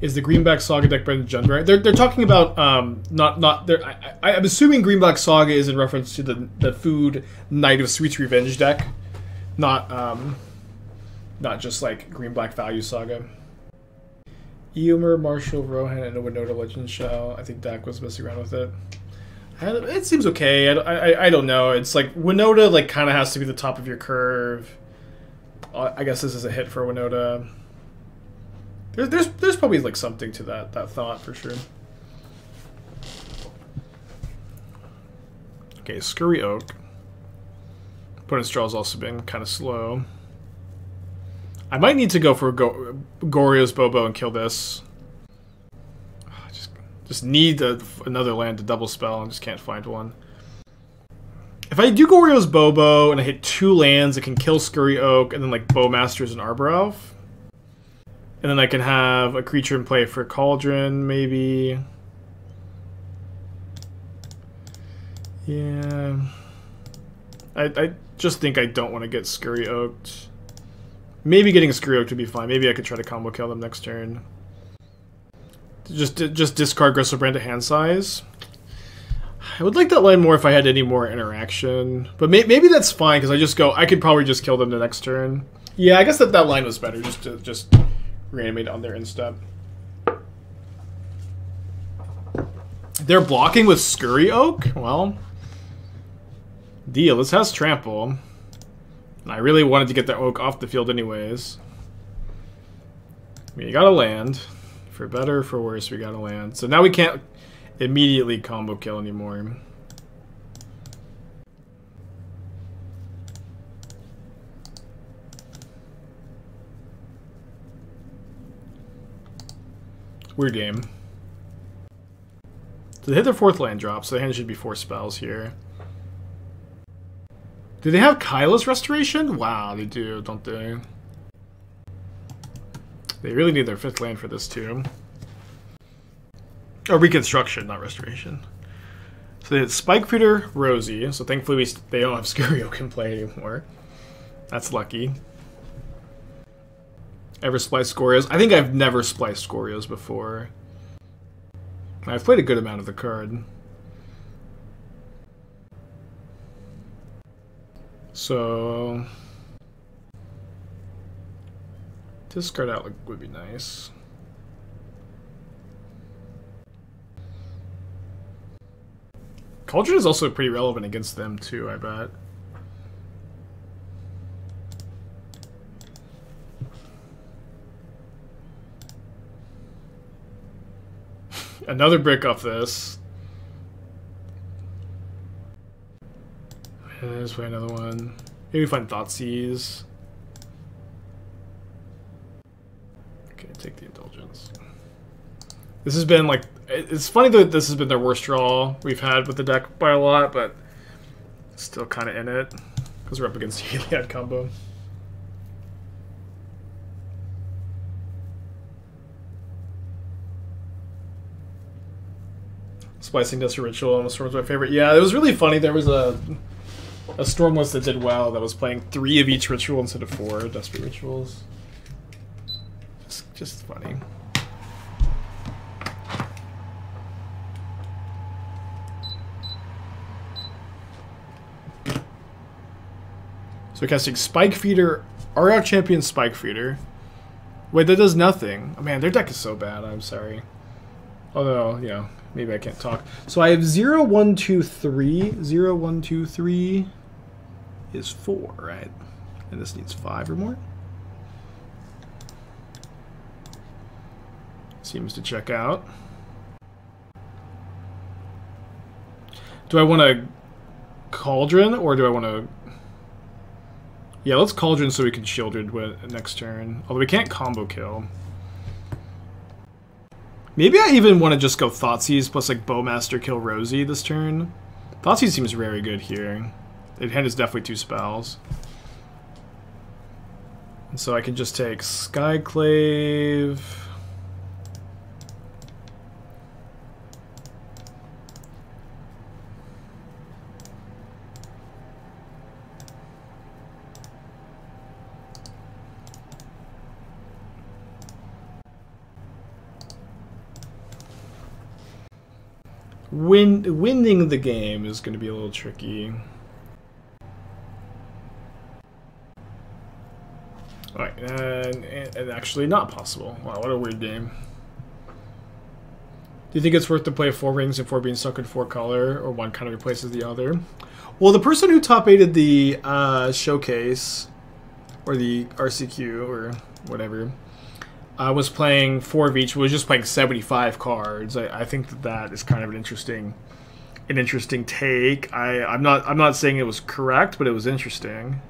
Is the Greenback Saga deck better than Jundra? They're talking about I'm assuming Greenback Saga is in reference to the food Knight of Sweet's Revenge deck, not just like Greenblack Value Saga. Eomer, Marshall, Rohan, and a Winota Legend Shell. I think Dak was messing around with it. It seems okay. I don't know. It's like Winota like kind of has to be the top of your curve. I guess this is a hit for Winota. There's probably like something to that thought for sure. Okay, Scurry Oak. Opponent's draw's also been kind of slow. I might need to go for Goryo's Bobo and kill this. Just need another land to double spell and just can't find one. If I do Goryo's Bobo and I hit 2 lands, it can kill Scurry Oak and then like Bowmasters and Arbor Elf. And then I can have a creature in play for Cauldron, maybe. Yeah. I just think I don't want to get Scurry Oaked. Maybe getting a Scurry Oak would be fine. Maybe I could try to combo kill them next turn. Just discard Griselbrand to hand size. I would like that line more if I had any more interaction. But maybe that's fine, because I could probably just kill them the next turn. Yeah, I guess that line was better, just reanimate on their instep. They're blocking with Scurry Oak? Well, deal. This has Trample. And I really wanted to get the Oak off the field anyways. I mean, you gotta land. For better or for worse, we gotta land. So now we can't immediately combo kill anymore. Weird game. So they hit their 4th land drop, so the hand should be 4 spells here. Do they have Kyla's Restoration? Wow, they do, don't they? They really need their 5th land for this too. Oh, Reconstruction, not Restoration. So they hit Spike Feeder, Rosie, so thankfully they don't have Scurry Oak in play anymore. That's lucky. Ever spliced Goryos? I think I've never spliced Goryos before. I've played a good amount of the card. So discard out would be nice. Cauldron is also pretty relevant against them too, I bet. Another brick off this. Let's play another one. Maybe find Thoughtseize. Okay, take the Indulgence. This has been like, it's funny that this has been their worst draw we've had with the deck by a lot, but still kind of in it because we're up against the Heliod combo. Splicing Desert Ritual and Storm's my favorite. Yeah, it was really funny. There was a Storm list that did well that was playing 3 of each ritual instead of 4 Desperate Rituals. Just funny. So we're casting Spike Feeder, RR Champion Spike Feeder. Wait, that does nothing. Oh man, their deck is so bad, I'm sorry. Although, you know, maybe I can't talk. So I have 0, 1, 2, 3. 0, 1, 2, 3 is 4, right? And this needs 5 or more. Seems to check out. Do I want to Cauldron or do I want to... Yeah, let's Cauldron so we can Sheoldred next turn. Although we can't combo kill. Maybe I even want to just go Thoughtseize plus like Bowmaster kill Rosie this turn. Thoughtseize seems very good here. The hand is definitely 2 spells. And so I can just take Skyclave. Winning the game is going to be a little tricky. Alright, and actually not possible. Wow, what a weird game. Do you think it's worth to play 4 rings and 4 being stuck in 4 color, or one kind of replaces the other? Well, the person who top-8'd the showcase, or the RCQ, or whatever, was playing 4 of each, was just playing 75 cards. I think that is kind of an interesting take. I'm not saying it was correct, but it was interesting.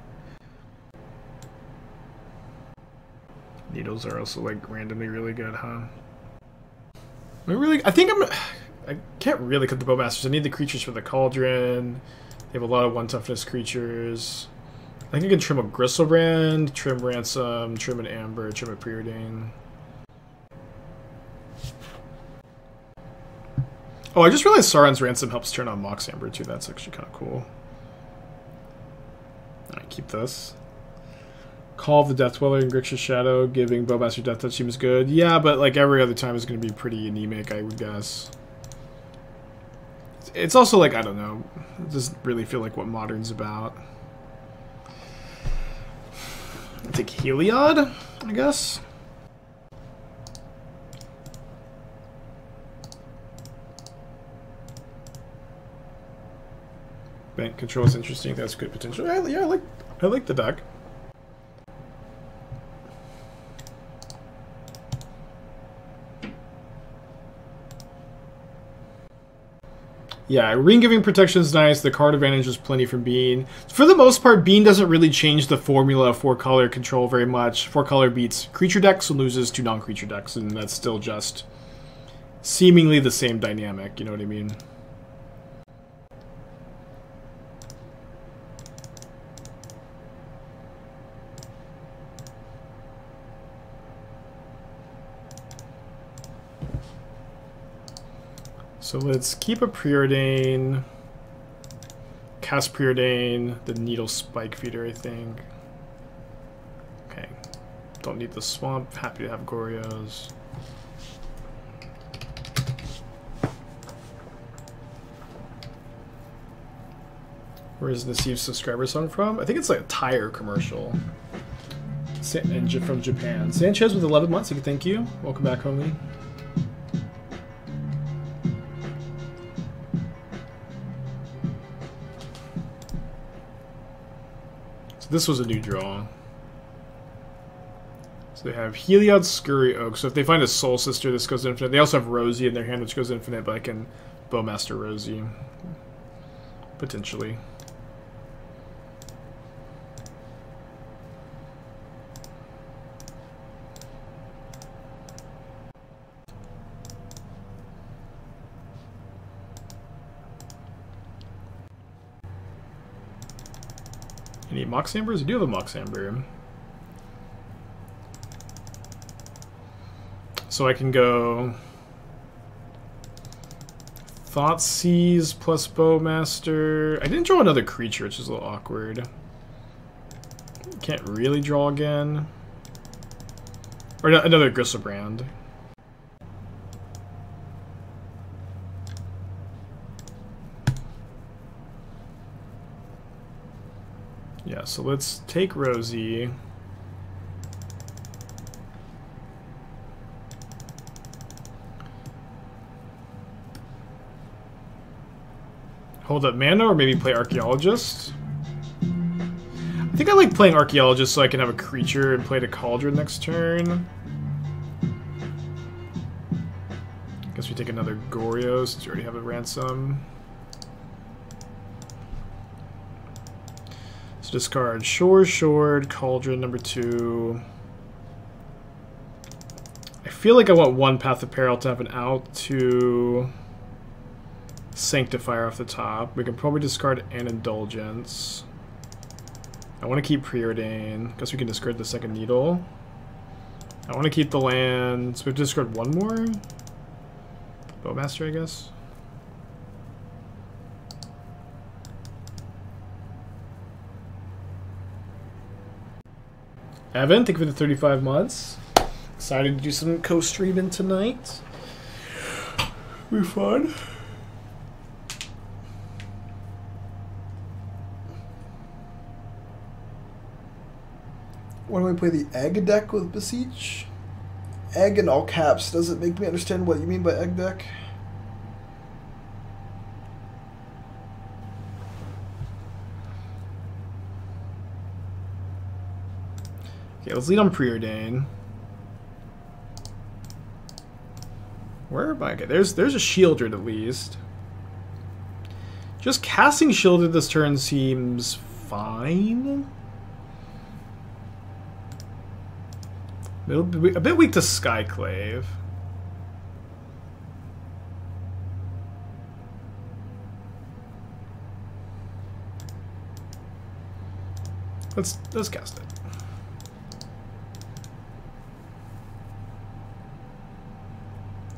Needles are also like randomly really good, huh? I can't really cut the Bowmasters. I need the creatures for the Cauldron. They have a lot of 1 toughness creatures. I think I can trim a Griselbrand, trim Ransom, trim an Amber, trim a Preordain. Oh, I just realized Sauron's Ransom helps turn on Mox Amber too. That's actually kind of cool. Alright, keep this. Call of the Death Dweller and Grixis Shadow, giving Bowmaster Death Touch seems good. Yeah, but like every other time is going to be pretty anemic, I would guess. It's also like, I don't know, it doesn't really feel like what Modern's about. I think Heliod, I guess. Bank control is interesting. That's good potential. Yeah, I like the deck. Yeah, ring giving protection is nice. The card advantage is plenty from Bean. For the most part, Bean doesn't really change the formula of 4-color control very much. 4-color beats creature decks and loses to non-creature decks, and that's still just seemingly the same dynamic. You know what I mean? So let's keep a Preordain, cast Preordain, the Needle Spike Feeder, I think. Okay, don't need the Swamp, happy to have Goryos. Where is the Steve subscriber song from? I think it's like a tire commercial. From Japan. Sanchez with 11 months, thank you. Welcome back, homie. This was a new draw. So they have Heliod, Scurry Oak. So if they find a Soul Sister, this goes infinite. They also have Rosie in their hand, which goes infinite, but I can Bowmaster Rosie. Potentially. Any Mox Ambers? I do have a Mox Amber. So I can go Thoughtseize plus Bowmaster. I didn't draw another creature, which is a little awkward. Can't really draw again. Or another Griselbrand. Yeah, so let's take Rosie. Hold up mana, or maybe play Archaeologist? I think I like playing Archaeologist so I can have a creature and play the Cauldron next turn. Guess we take another Goryo since we already have a Ransom. So discard Shore, Cauldron number 2. I feel like I want one Path of Peril to have an out to Sanctifier off the top. We can probably discard an Indulgence. I want to keep Preordain. Guess we can discard the second Needle. I want to keep the land. So we have to discard one more? Bowmaster, I guess. Evan, thank you for the 35 months. Excited to do some co-streaming tonight. Be fun. Why don't we play the egg deck with Beseech? Egg in all caps. Does it make me understand what you mean by egg deck? Okay, let's lead on Preordain. Where am I? Okay, there's a Sheoldred at least. Just casting Sheoldred this turn seems fine. It'll be a bit weak to Skyclave. Let's cast it.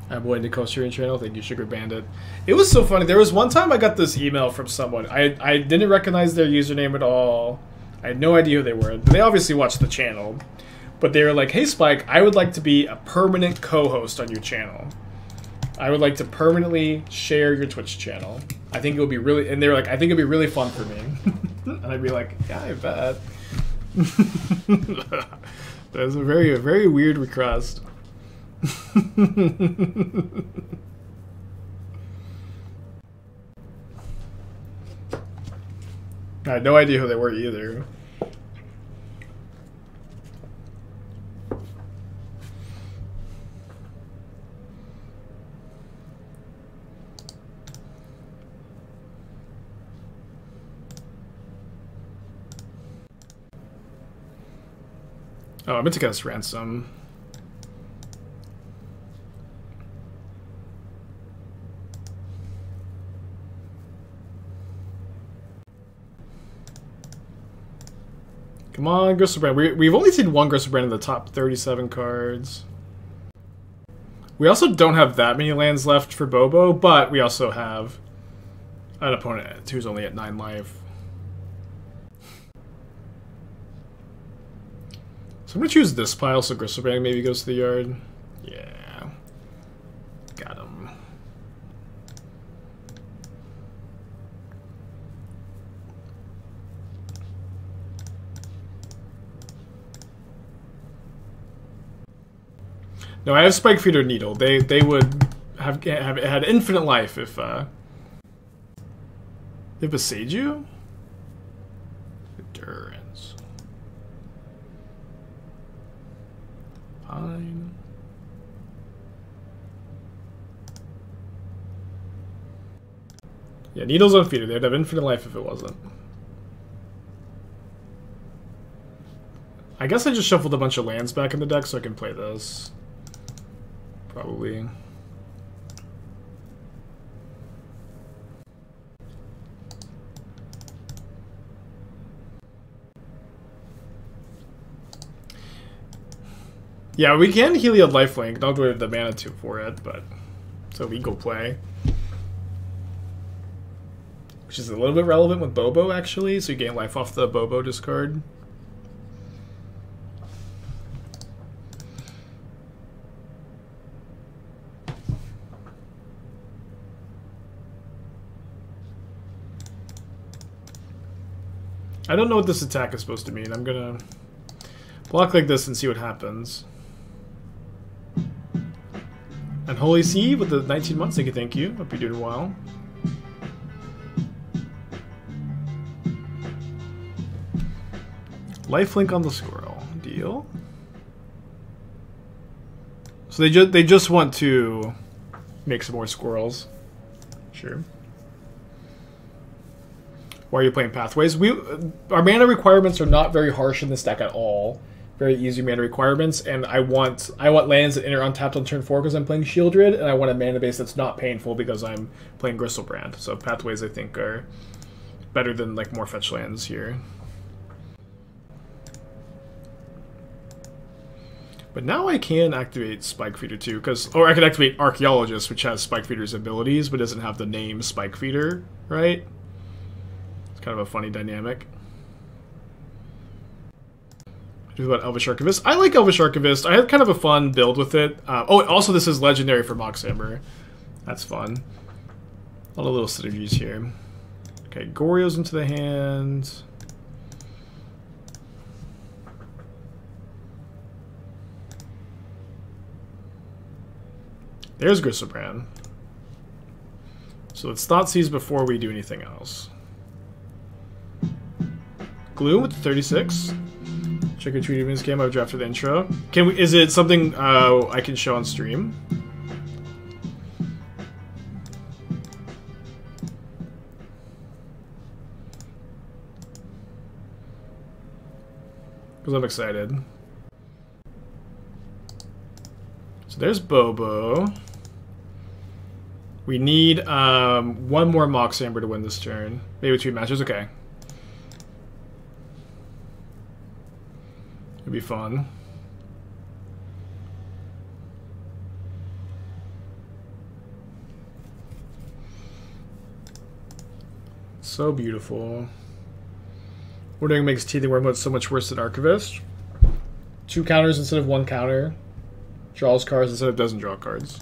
I'm waiting to coast your channel. Thank you, Sugar Bandit. It was so funny. There was one time I got this email from someone. I didn't recognize their username at all. I had no idea who they were. They obviously watched the channel. But they were like, hey Spike, I would like to be a permanent co-host on your channel. I would like to permanently share your Twitch channel. I think it would be really, and they were like, I think it'd be really fun for me. And I'd be like, yeah, I bet. That's a very weird request. I had no idea who they were either. Oh, I meant to cast Ransom. Come on, Griselbrand. We've only seen one Griselbrand in the top 37 cards. We also don't have that many lands left for Bobo, but we also have an opponent who's only at 9 life. So I'm going to choose this pile so Griselbrand maybe goes to the yard. Yeah. Got him. No, I have Spike Feeder Needle. They would have had infinite life if they besiege you? Endurance. Fine. Yeah, Needle's on Feeder. They'd have infinite life if it wasn't. I guess I just shuffled a bunch of lands back in the deck so I can play this. Probably. Yeah, we can Heliod Lifelink. Don't go to the mana 2 for it, but it's a legal play. which is a little bit relevant with Bobo, actually, so you gain life off the Bobo discard. I don't know what this attack is supposed to mean. I'm gonna block like this and see what happens. And Holy Sea with the 19 months, thank you. Hope you're doing well. Lifelink on the squirrel. Deal. So they just want to make some more squirrels. Sure. Why are you playing Pathways? Our mana requirements are not very harsh in this deck at all. Very easy mana requirements, and I want lands that enter untapped on turn 4 because I'm playing Sheoldred, and I want a mana base that's not painful because I'm playing Griselbrand. So Pathways, I think, are better than like more fetch lands here. But now I can activate Spike Feeder too, or I can activate Archaeologist, which has Spike Feeder's abilities, but doesn't have the name Spike Feeder, right? It's kind of a funny dynamic. What about Elvish Archivist? I like Elvish Archivist. I had kind of a fun build with it. Oh, also this is legendary for Mox Amber. That's fun. A lot of little synergies here. Okay, Goryo's into the hand. There's Griselbrand. So let's Thoughtseize before we do anything else. Gloom with the 36. Check your tweet in this game. I've drafted the intro. Can we? Is it something I can show on stream? Because I'm excited. So there's Bobo. We need one more Mox Amber to win this turn. Maybe 2 matches. Okay. It'd be fun. So beautiful. Ordering makes Teething Wormwood so much worse than Archivist. 2 counters instead of 1 counter. Draws cards instead of doesn't draw cards.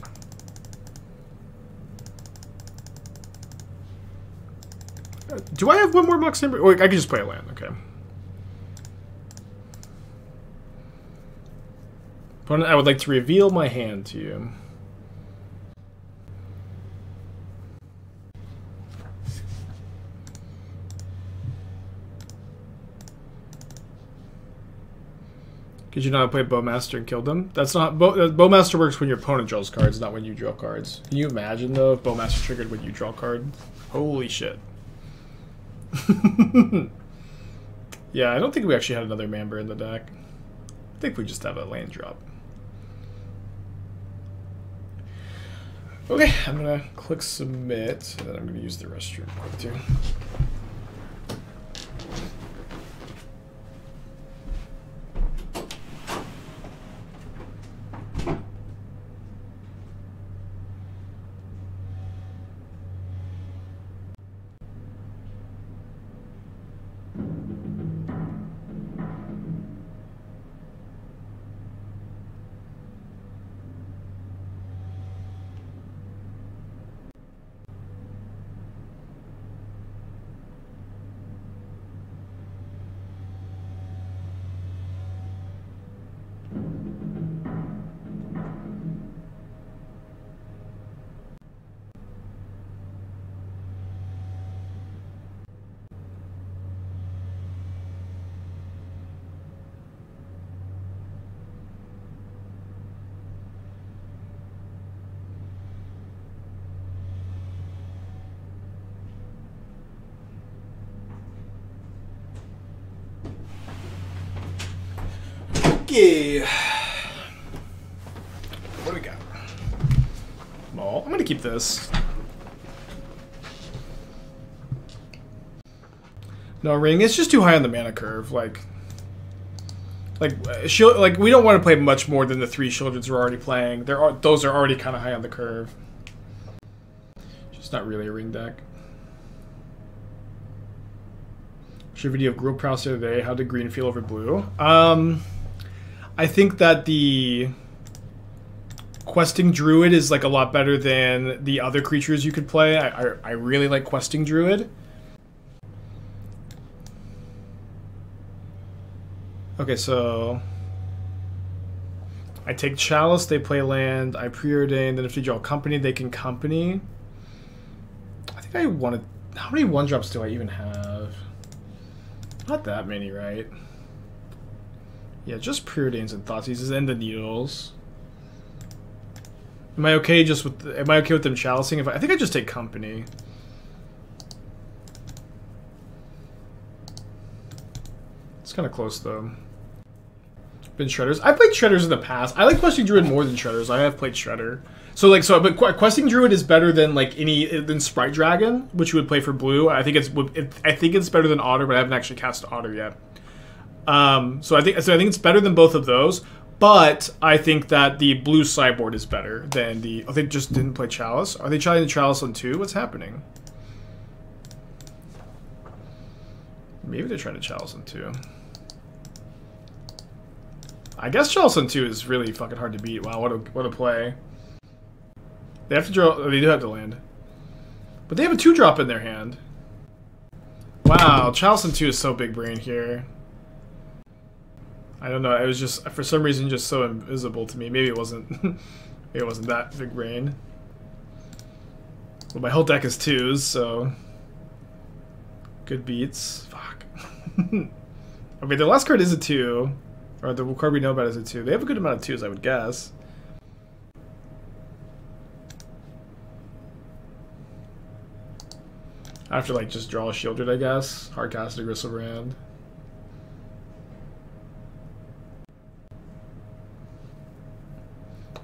Do I have one more Mox Amber? Or I can just play a land, okay. Opponent, I would like to reveal my hand to you. Could you not play Bowmaster and kill them? That's not... Bowmaster works when your opponent draws cards, not when you draw cards. Can you imagine, though, if Bowmaster triggered when you draw card? Holy shit. Yeah, I don't think we actually had another Mamber in the deck. I think we just have a land drop. Okay, I'm gonna click submit, and then I'm gonna use the restroom quick too. Okay. What do we got? Maul. I'm gonna keep this. No ring. It's just too high on the mana curve. Like we don't want to play much more than the 3 Sheoldreds we're already playing. Those are already kind of high on the curve. Just not really a ring deck. Your video of Grille Prowse the other day. How did green feel over blue? I think that the Questing Druid is like a lot better than the other creatures you could play. I really like Questing Druid. Okay, so I take Chalice, they play land, I Preordain, then if they draw Company, they can Company. I think I wanted... How many 1-drops do I even have? Not that many, right? Yeah, just Preordains and Thoughtseizes and the Needles. Am I okay just with... Am I okay with them chalicing? I think I just take Company. It's kind of close, though. Been Shredders. I played Shredders in the past. I like Questing Druid more than Shredders. I have played Shredder. But Questing Druid is better than than Sprite Dragon, which you would play for blue. I think it's better than Otter, but I haven't actually cast Otter yet. So I think it's better than both of those. But I think that the blue sideboard is better than the... Oh, they just didn't play Chalice? Are they trying to Chalice on 2? What's happening? Maybe they're trying to Chalice on 2. I guess Chalice on 2 is really fucking hard to beat. Wow, what a play. They have to draw... Oh, they do have to land. But they have a 2-drop in their hand. Wow, Chalice on 2 is so big brain here. I don't know, it was just, for some reason, just so invisible to me. Maybe it wasn't... maybe it wasn't that big brain. Well, my whole deck is 2s, so... Good beats. Fuck. Okay, the last card is a 2. Or the card we know about is a 2. They have a good amount of 2s, I would guess. I have to, like, just draw a Sheoldred, I guess. Hardcast a Griselbrand.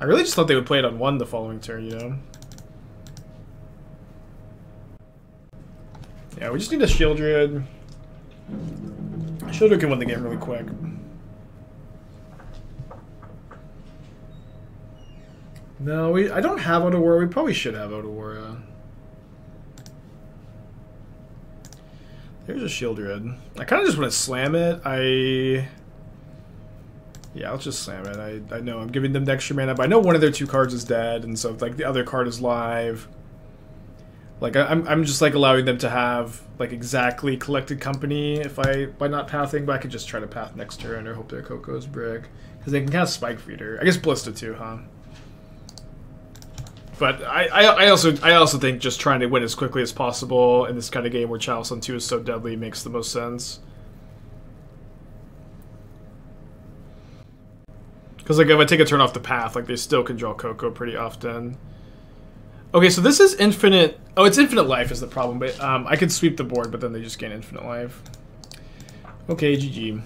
I really just thought they would play it on 1 the following turn, you know? Yeah, we just need a Sheoldred. Sheoldred can win the game really quick. No, I don't have Otawara. We probably should have Otawara. There's a Sheoldred. I kind of just want to slam it. Yeah, I'll just slam it. I know I'm giving them the extra mana, but I know one of their 2 cards is dead, and so like the other card is live. Like I'm just like allowing them to have like exactly collected company by not pathing, but I could just try to path next turn or hope their Coco's brick because they can cast Spike Feeder. I guess Ballista too, huh? But I also think just trying to win as quickly as possible in this kind of game where Chalice on 2 is so deadly makes the most sense. Because like if I take a turn off the path, like they still can draw Coco pretty often. Okay, so this is infinite. Oh, it's infinite life is the problem, but I could sweep the board, but then they just gain infinite life. Okay, GG.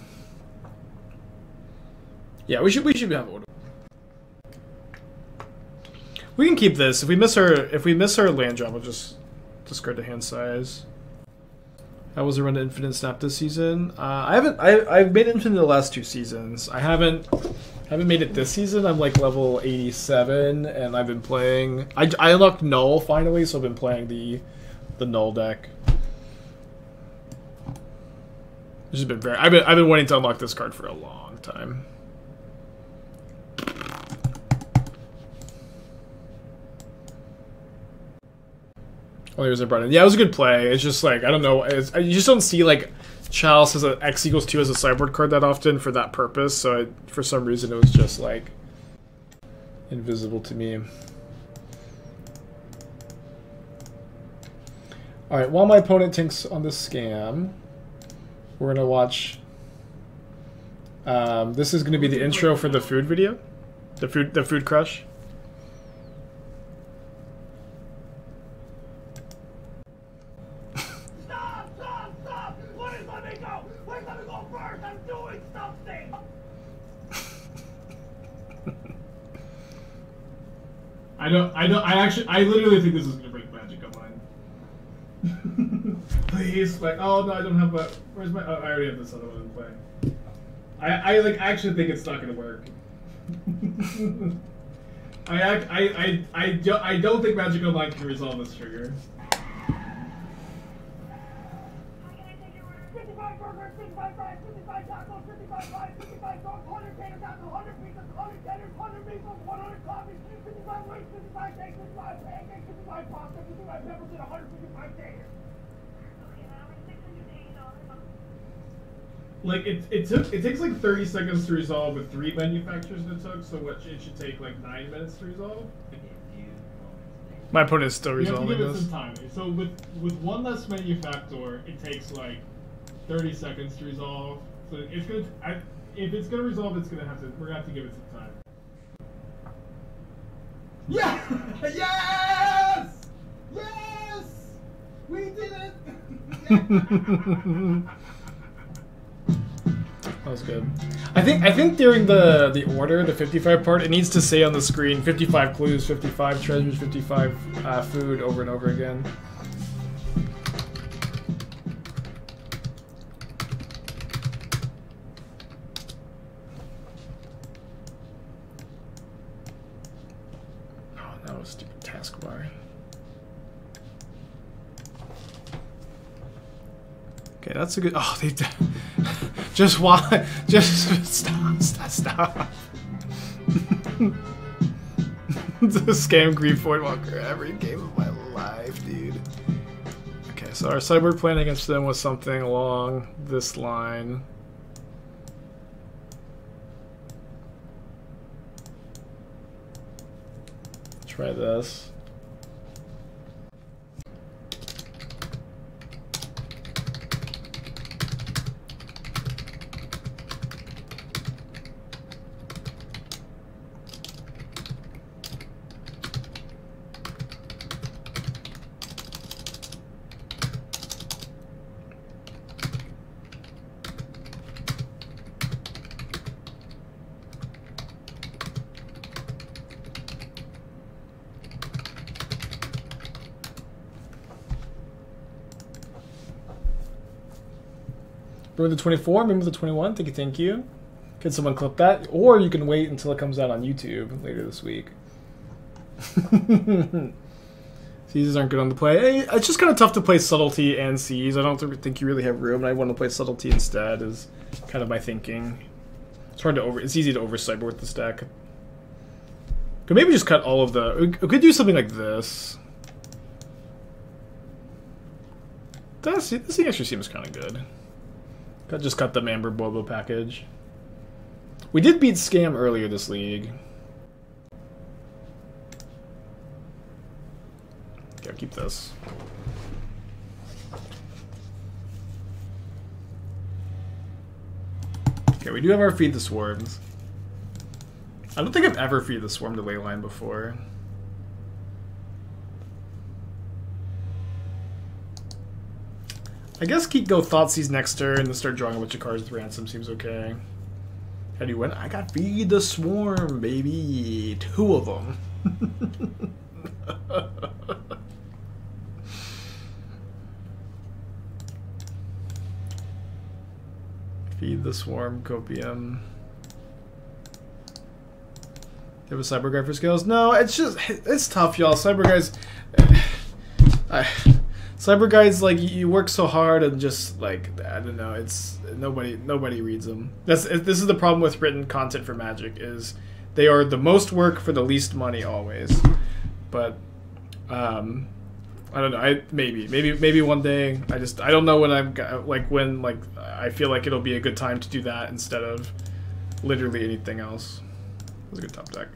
Yeah, we should have order. We can keep this. If we miss our land drop, we'll just discard the hand size. How was the run to infinite snap this season? I've made infinite the last 2 seasons. I haven't made it this season. I'm like level 87, and I've been playing. I unlocked Null finally, so I've been playing the Null deck. This has been very. I've been wanting to unlock this card for a long time. Oh, there's a Brennan. Yeah, it was a good play. It's just like I don't know. You just don't see like Chalice has a X equals 2 as a sideboard card that often for that purpose. So for some reason it was just like invisible to me. All right. While my opponent thinks on this scam, we're gonna watch. This is gonna be the intro for the food video, the food crush. I literally think this is gonna break magic online. Please, like, oh no, I don't have that. Where's my? Oh, I already have this other one in play. I actually think it's not gonna work. I don't think Magic Online can resolve this trigger. Like it takes like 30 seconds to resolve with 3 manufacturers it took, so what it should take like 9 minutes to resolve. My opponent is still resolving this. You have to give it some time. So with one less manufactor, it takes like 30 seconds to resolve. So it's gonna if it's gonna resolve, we're gonna have to give it some time. Yeah! Yes! Yes! We did it! That was good. I think during the order, the 55 part, it needs to say on the screen 55 clues, 55 treasures, 55 food over and over again. Oh, that was a stupid taskbar. Okay, that's a good. Oh, they just why? Just stop. The scam Grief Voidwalker every game of my life, dude. Okay, so our sideboard plan against them was something along this line. Try this. Remember the 24? Remember the 21? Thank you. Can someone clip that? Or you can wait until it comes out on YouTube later this week. Seizes aren't good on the play. Hey, it's just kind of tough to play Subtlety and Seize. I don't think you really have room, and I want to play Subtlety instead is kind of my thinking. It's hard to it's easy to over sideboard this deck. Could maybe just cut all of the... We could do something like this. This thing actually seems kind of good. Just cut the Amber Bobo package. We did beat Scam earlier this league. Okay, I'll keep this. Okay, we do have our Feed the Swarms. I don't think I've ever Feed the Swarm to Leyline before. I guess go Thoughtseize next turn and then start drawing a bunch of cards with Ransom seems okay. How do you win? I got Feed the Swarm, baby. 2 of them. Feed the Swarm, Copium. Do you have a Cyber Guy for skills? No, it's tough, y'all. Cyber Guys... Cyber Guides, like, you work so hard and just, like, I don't know, it's... Nobody reads them. This is the problem with written content for Magic, is they are the most work for the least money always. But, I don't know, maybe one day, I don't know when I feel like it'll be a good time to do that instead of literally anything else. It was a good top deck.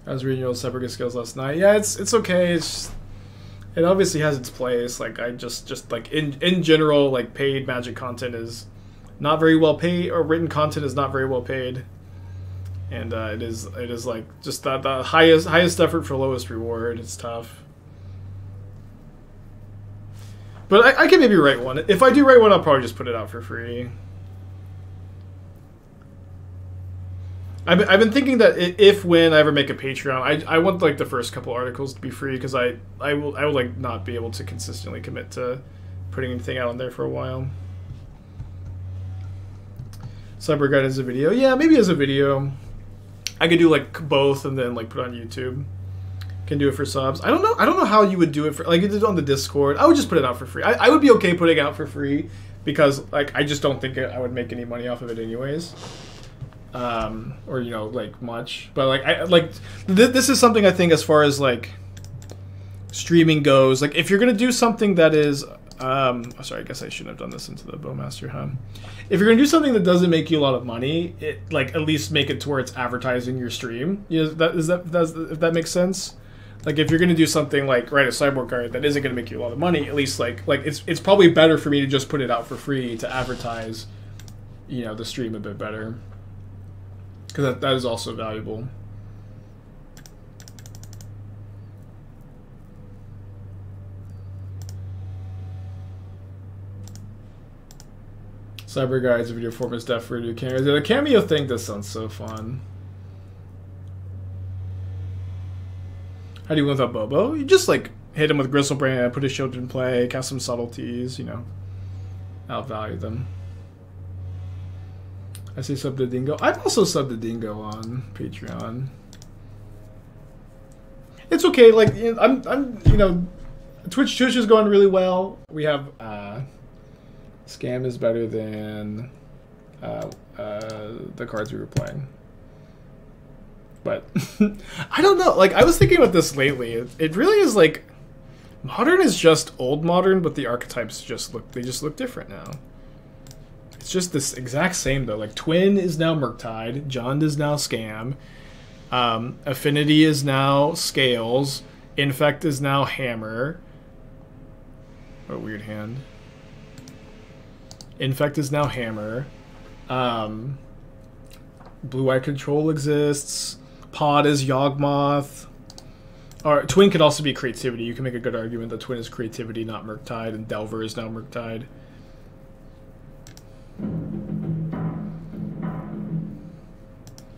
I was reading your old Cyber skills last night. Yeah, it's okay. It obviously has its place. Like I just like in general, like paid Magic content is not very well paid, or written content is not very well paid, and it is like just the highest effort for lowest reward. It's tough. But I can maybe write one. If I do write one, I'll probably just put it out for free. I've been thinking that when I ever make a Patreon, I want like the first couple articles to be free, because I will like not be able to consistently commit to putting anything out on there for a while. Cyber Guide as a video, yeah, maybe as a video. I could do like both and then like put on YouTube. Can do it for subs. I don't know how you would do it for like you did it on the Discord. I would just put it out for free. I would be okay putting it out for free because like I just don't think I would make any money off of it anyways. Or you know like much. But like this is something I think as far as like streaming goes. Like if you're gonna do something that is sorry, I guess I shouldn't have done this into the Bowmaster Hub. If you're gonna do something that doesn't make you a lot of money, it like at least make it to where it's advertising your stream. You know, if that makes sense. Like if you're gonna do something like write a sideboard card that isn't gonna make you a lot of money, at least like it's probably better for me to just put it out for free to advertise, you know, the stream a bit better, because that is also valuable. Cyber Guides, video format stuff for new cameos. The cameo thing does sound so fun. How do you win without Bobo? You just like hit him with Griselbrand, put his Sheoldred in play, cast some subtleties, you know. Outvalue them. I say sub to Dingo. I've also subbed to Dingo on Patreon. It's okay, like I'm you know, Twitch is going really well. We have Scam is better than the cards we were playing. But I don't know. Like I was thinking about this lately. It really is like Modern is just old Modern, but the archetypes just look different now. It's just this exact same though. Like Twin is now Murktide, Jund is now Scam, Affinity is now Scales, Infect is now Hammer. What a weird hand. Infect is now Hammer. Blue-Eye Control exists. Pod is Yawgmoth. Or Twin could also be Creativity. You can make a good argument that Twin is Creativity, not Murktide, and Delver is now Murktide.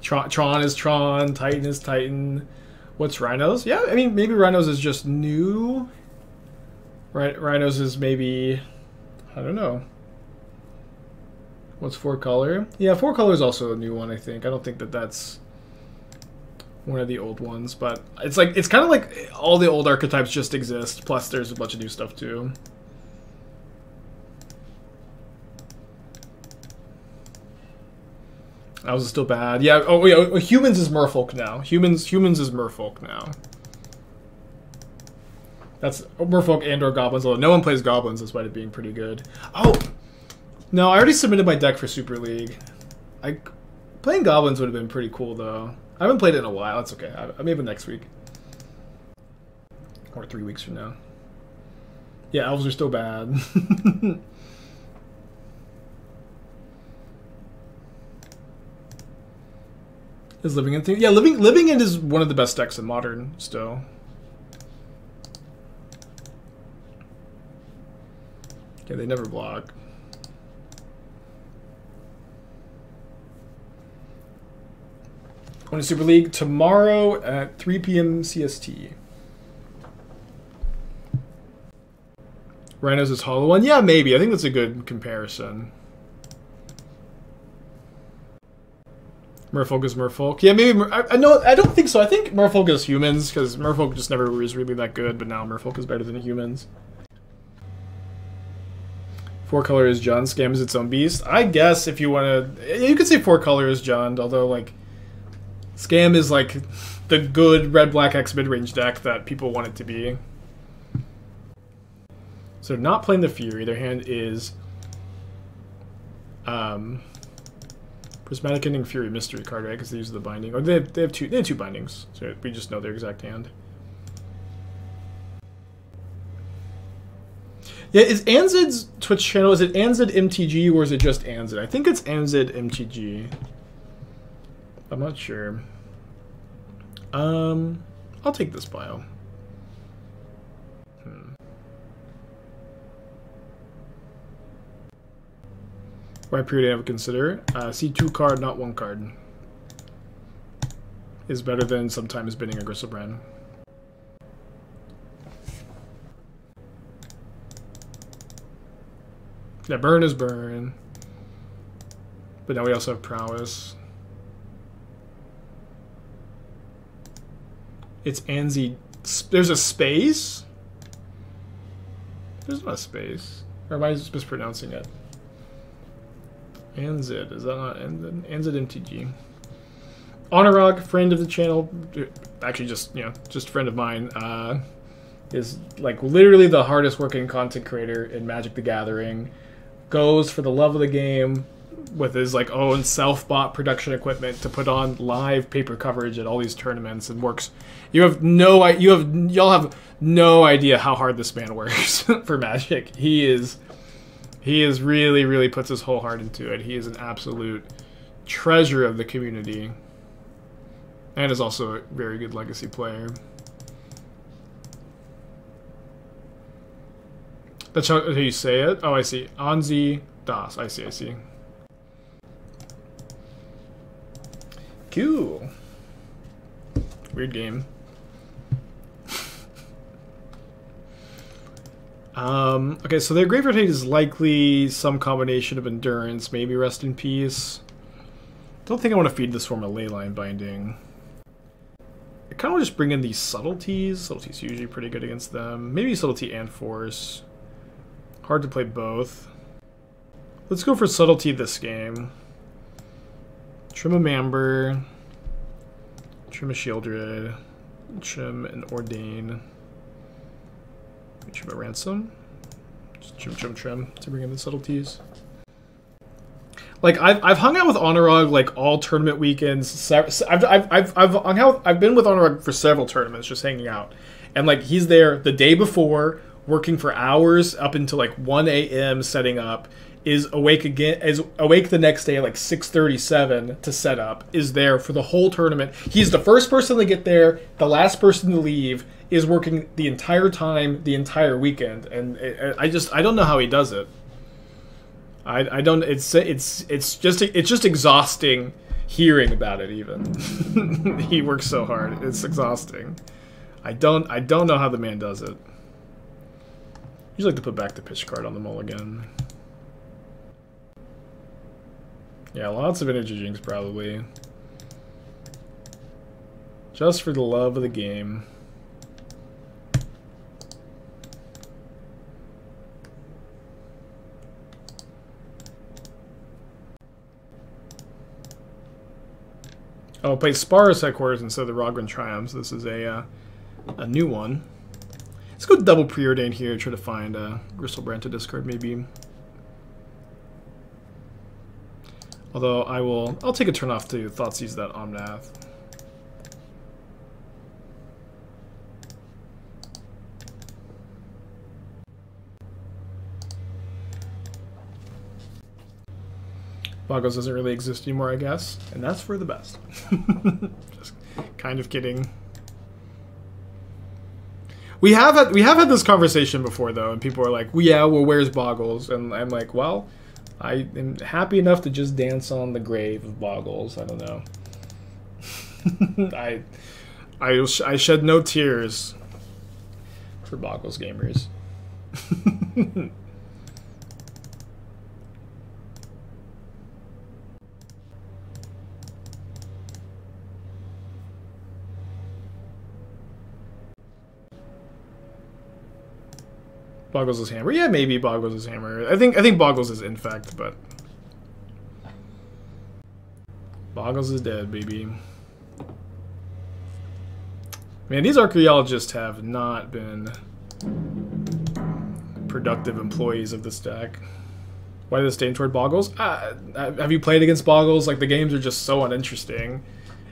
Tron is Tron. Titan is Titan. What's Rhinos? Yeah, I mean, maybe Rhinos is just new. Rhinos is maybe... I don't know. What's 4-color? Yeah, 4-color is also a new one, I think. I don't think that that's one of the old ones, but it's like it's kind of like all the old archetypes just exist, plus there's a bunch of new stuff too. That was still bad. Yeah, oh yeah, Humans is Merfolk now. Humans is Merfolk now. That's Merfolk and or Goblins, although no one plays Goblins despite it being pretty good. Oh! No, I already submitted my deck for Super League. Playing Goblins would have been pretty cool, though. I haven't played it in a while. That's okay. Maybe next week. Or 3 weeks from now. Yeah, Elves are still bad. Is Living End thing? Yeah, Living End is one of the best decks in Modern, still. Yeah, they never block. Going to Super League tomorrow at 3 p.m. CST. Rhinos is Hollow One? Yeah, maybe. I think that's a good comparison. Merfolk is Merfolk. Yeah, maybe. I don't think so. I think Merfolk is Humans, because Merfolk just never was really that good, but now Merfolk is better than Humans. 4-color is Jund. Scam is its own beast. I guess if you want to... You could say 4-color is Jund, although, like... Scam is like the good red-black X mid-range deck that people want it to be. So they're not playing the Fury. Their hand is Prismatic Ending Fury Mystery card, right? Because they use the binding. Or they have two bindings. So we just know their exact hand. Yeah, is Anzid's Twitch channel, is it Anzid MTG or is it just Anzid? I think it's Anzid MTG. I'm not sure. I'll take this bio. Why Preordain I would consider. See 2 card, not 1 card. Is better than sometimes binning a Griselbrand. Yeah, burn is burn. But now we also have prowess. It's Anzi. There's a space? There's not a space. Or am I just mispronouncing it? Anzid. Is that not Anzid? Anzid MTG. Honorog, friend of the channel. Actually, just friend of mine. Is like literally the hardest working content creator in Magic the Gathering. Goes for the love of the game with his like own self-bought production equipment to put on live paper coverage at all these tournaments and works. Y'all have no idea how hard this man works for Magic. He is really puts his whole heart into it. He is an absolute treasure of the community and is also a very good legacy player. That's how you say it? Oh, I see. Anzi Das. I see. Cool. Weird game. Okay, so their graveyard hate is likely some combination of endurance, maybe rest in peace. Don't think I want to feed this form a leyline binding. I kind of want to just bring in these subtleties. Subtlety's usually pretty good against them. Maybe subtlety and force. Hard to play both. Let's go for subtlety this game. Trim a Amber. Trim a Sheoldred. Trim an Ordain. Trim a Ransom. Just trim to bring in the subtleties. Like I've hung out with Honorog like all tournament weekends. I've been with Honorog for several tournaments, just hanging out, and like he's there the day before, working for hours up until like 1 a.m. setting up. Is awake the next day at like 6:37 to set up. Is there for the whole tournament. He's the first person to get there, the last person to leave. Is working the entire time, the entire weekend, and I don't know how he does it. I don't. It's just exhausting hearing about it. Even he works so hard. It's exhausting. I don't know how the man does it. You'd like to put back the pitch card on the mulligan. Yeah, lots of energy drinks probably. Just for the love of the game. Oh, play Sparrows Headquarters instead of the Rogran Triumphs. This is a new one. Let's go double Preordain here, try to find Griselbrand to discard maybe. Although I'll take a turn off to Thoughtseize that Omnath. Boggles doesn't really exist anymore, I guess, and that's for the best. Just kind of kidding. We have had this conversation before though, and people are like, well, "Yeah, well, where's Boggles?" And I'm like, "Well, I am happy enough to just dance on the grave of Boggles. I don't know. I shed no tears for Boggles gamers." Boggles' hammer. Yeah, maybe Boggles' hammer. I think Boggles is infect, but Boggles is dead, baby. Man, these archaeologists have not been productive employees of this deck. Why the disdain toward Boggles? Have you played against Boggles? Like, the games are just so uninteresting.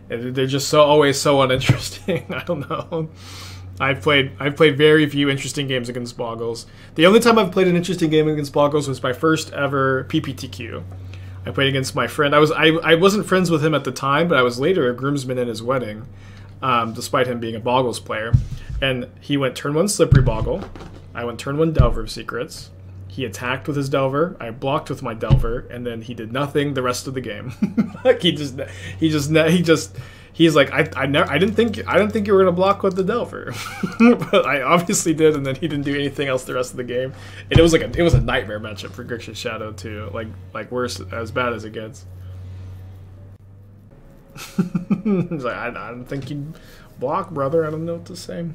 They're just always so uninteresting. I don't know. I've played very few interesting games against Boggles. The only time I've played an interesting game against Boggles was my first ever PPTQ. I played against my friend. I wasn't friends with him at the time, but I was later a groomsman at his wedding, despite him being a Boggles player. And he went turn 1 Slippery Boggle. I went turn 1 Delver of Secrets. He attacked with his Delver. I blocked with my Delver, and then he did nothing the rest of the game. Like he's like, I didn't think you were gonna block with the Delver, but I obviously did, and then he didn't do anything else the rest of the game. And it was a nightmare matchup for Grixis Shadow too, like worse, as bad as it gets. He's like, I don't think you block, brother. I don't know what to say.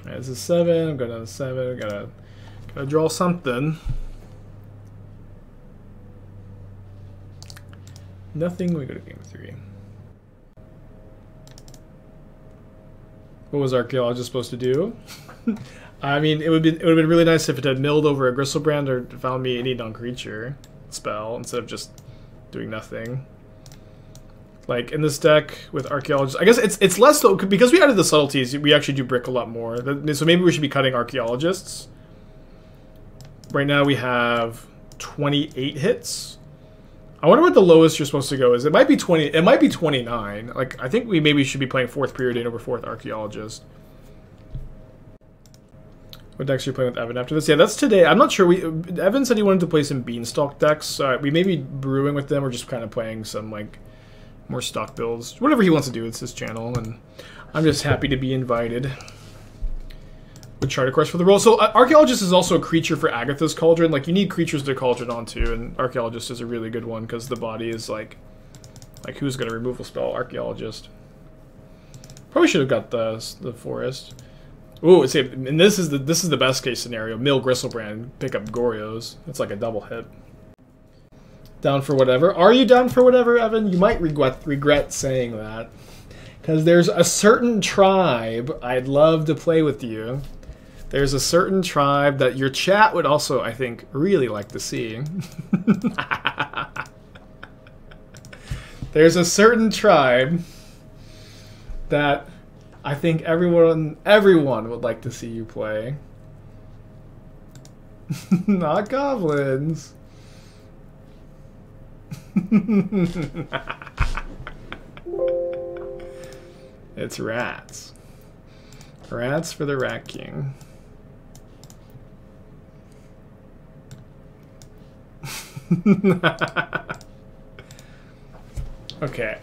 Alright, this is 7. I'm going down to 7. Gotta draw something. Nothing. We go to game 3. What was Archaeologist supposed to do? I mean, it would have been really nice if it had milled over a Griselbrand or found me any non-creature spell instead of just doing nothing. Like in this deck with Archaeologist, I guess it's less though because we added the Subtleties. We actually do brick a lot more. So maybe we should be cutting Archaeologists. Right now we have 28 hits. I wonder what the lowest you're supposed to go is. It might be 20. It might be 29. Like I think we maybe should be playing 4th Preordain over 4th Archaeologist. What decks are you playing with Evan after this? Yeah, that's today. I'm not sure. Evan said he wanted to play some Beanstalk decks. We may be brewing with them or just kind of playing some like more stock builds. Whatever he wants to do, it's his channel, and I'm just happy to be invited. With Chart, of course, for the role. So Archaeologist is also a creature for Agatha's Cauldron. Like you need creatures to Cauldron onto, and Archaeologist is a really good one because the body is like who's gonna remove a spell? Archaeologist. Probably should have got the forest. Ooh, see, and this is the best case scenario. Mill Griselbrand, pick up Goryos. It's like a double hit. Down for whatever. Are you down for whatever, Evan? You might regret saying that. Because there's a certain tribe I'd love to play with you. There's a certain tribe that your chat would also, I think, really like to see. There's a certain tribe that I think everyone would like to see you play. Not goblins. It's rats. Rats for the Rat King. Okay,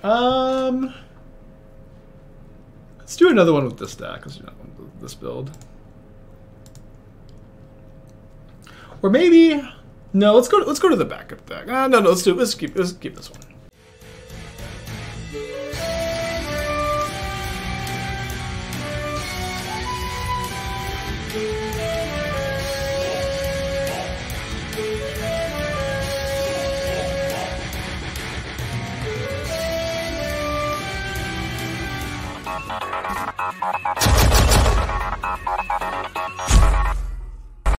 let's do another one with this deck, because you know, this build. Or maybe no, let's go to the backup deck. No, let's keep this one.